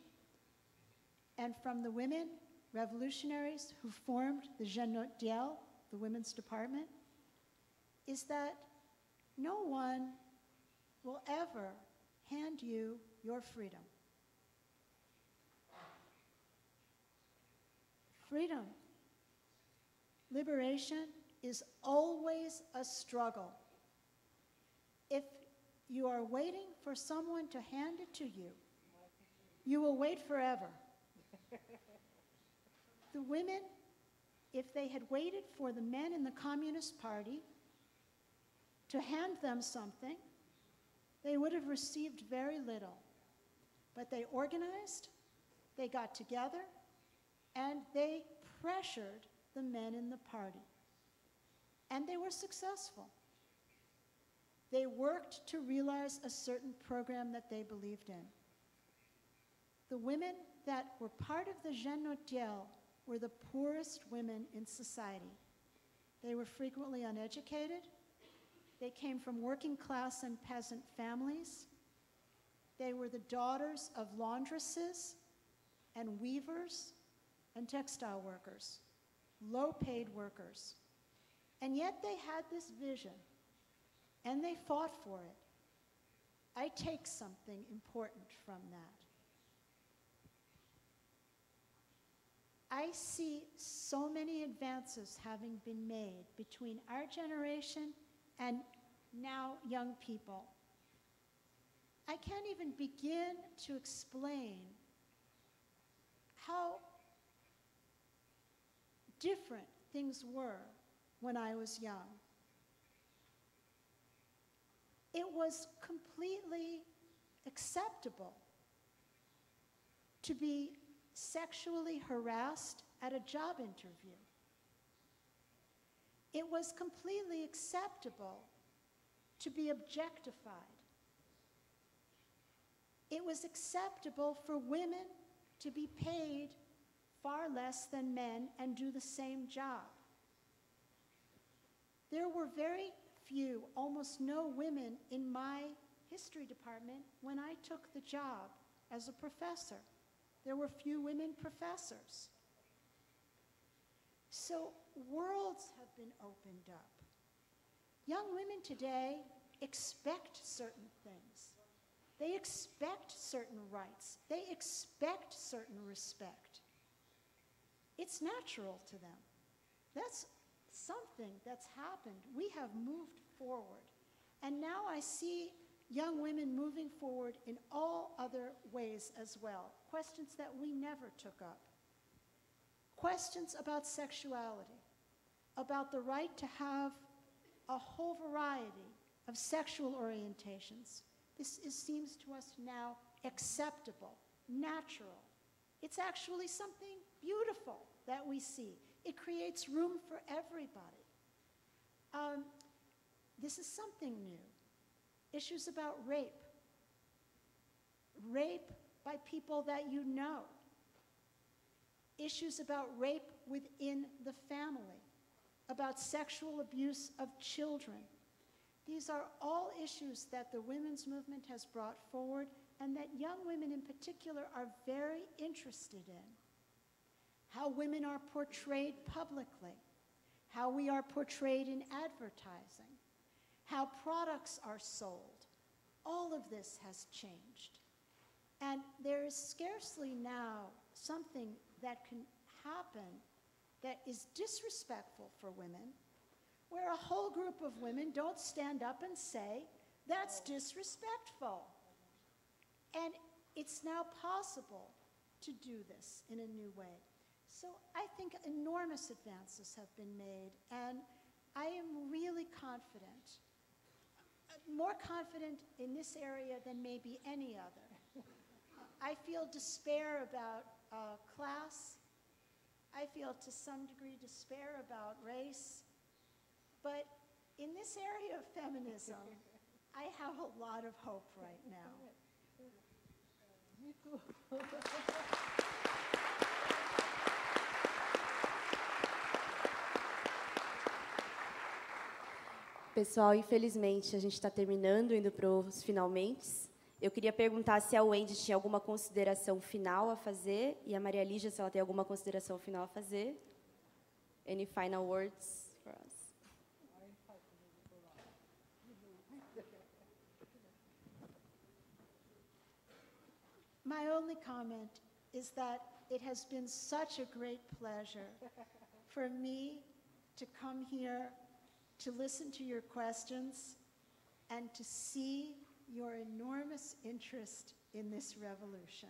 and from the women revolutionaries who formed the Zhenot Diel, the women's department, is that no one will ever hand you your freedom. Freedom, liberation is always a struggle. If you are waiting for someone to hand it to you, you will wait forever. The women, if they had waited for the men in the Communist Party to hand them something, they would have received very little. But they organized, they got together, and they pressured the men in the party. And they were successful. They worked to realize a certain program that they believed in. The women that were part of the Zhenot Diel were the poorest women in society. They were frequently uneducated. They came from working class and peasant families. They were the daughters of laundresses and weavers and textile workers, low-paid workers. And yet they had this vision, and they fought for it. I take something important from that. I see so many advances having been made between our generation and now young people. I can't even begin to explain how different things were when I was young. It was completely acceptable to be sexually harassed at a job interview. It was completely acceptable to be objectified. It was acceptable for women to be paid far less than men and do the same job. There were very few, almost no women in my history department when I took the job as a professor. There were few women professors. So worlds have been opened up. Young women today expect certain things. They expect certain rights. They expect certain respect. It's natural to them. That's something that's happened. We have moved forward. And now I see young women moving forward in all other ways as well. Questions that we never took up. Questions about sexuality, about the right to have a whole variety of sexual orientations. This seems to us now acceptable, natural. It's actually something beautiful that we see. It creates room for everybody. This is something new. Issues about rape. Rape by people that you know. Issues about rape within the family. About sexual abuse of children. These are all issues that the women's movement has brought forward and that young women in particular are very interested in. How women are portrayed publicly, how we are portrayed in advertising, how products are sold. All of this has changed. And there is scarcely now something that can happen that is disrespectful for women, where a whole group of women don't stand up and say, that's disrespectful. And it's now possible to do this in a new way. So I think enormous advances have been made, and I am really confident, more confident in this area than maybe any other. I feel despair about class. I feel to some degree despair about race. But in this area of feminism, I have a lot of hope right now. Me too. Pessoal, infelizmente, a gente está terminando, indo para os finalmente. Eu queria perguntar se a Wendy tinha alguma consideração final a fazer, e a Maria Lígia, se ela tem alguma consideração final a fazer. Any final words for us? My only comment is that it has been such a great pleasure for me to come here, to listen to your questions, and to see your enormous interest in this revolution.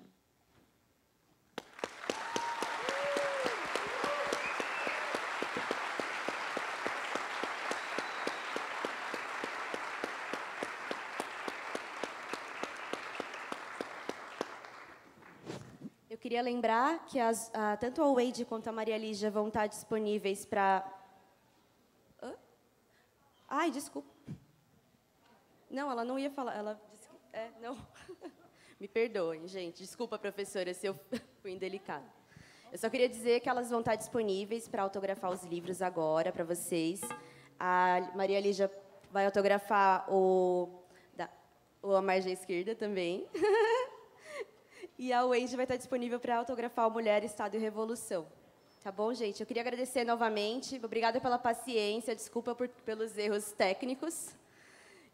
Eu queria lembrar que tanto a Wendy quanto a Maria Lígia vão estar disponíveis para... Ai, desculpa. Não, ela não ia falar. Ela disse que... não. Me perdoem, gente. Desculpa, professora, se eu fui indelicada. Eu só queria dizer que elas vão estar disponíveis para autografar os livros agora, para vocês. A Maria Lígia vai autografar a margem esquerda também. E a Wendy vai estar disponível para autografar o Mulher, Estado e Revolução. Tá bom, gente? Eu queria agradecer novamente. Obrigada pela paciência, desculpa pelos erros técnicos.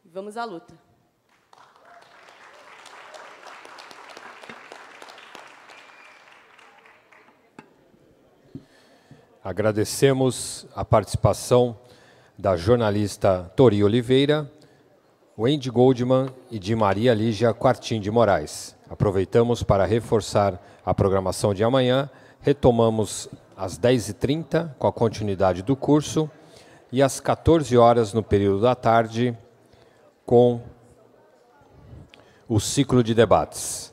Vamos à luta. Agradecemos a participação da jornalista Tori Oliveira, Wendy Goldman e de Maria Lígia Quartim de Moraes. Aproveitamos para reforçar a programação de amanhã. Retomamos às 10h30 com a continuidade do curso e às 14 horas no período da tarde com o ciclo de debates.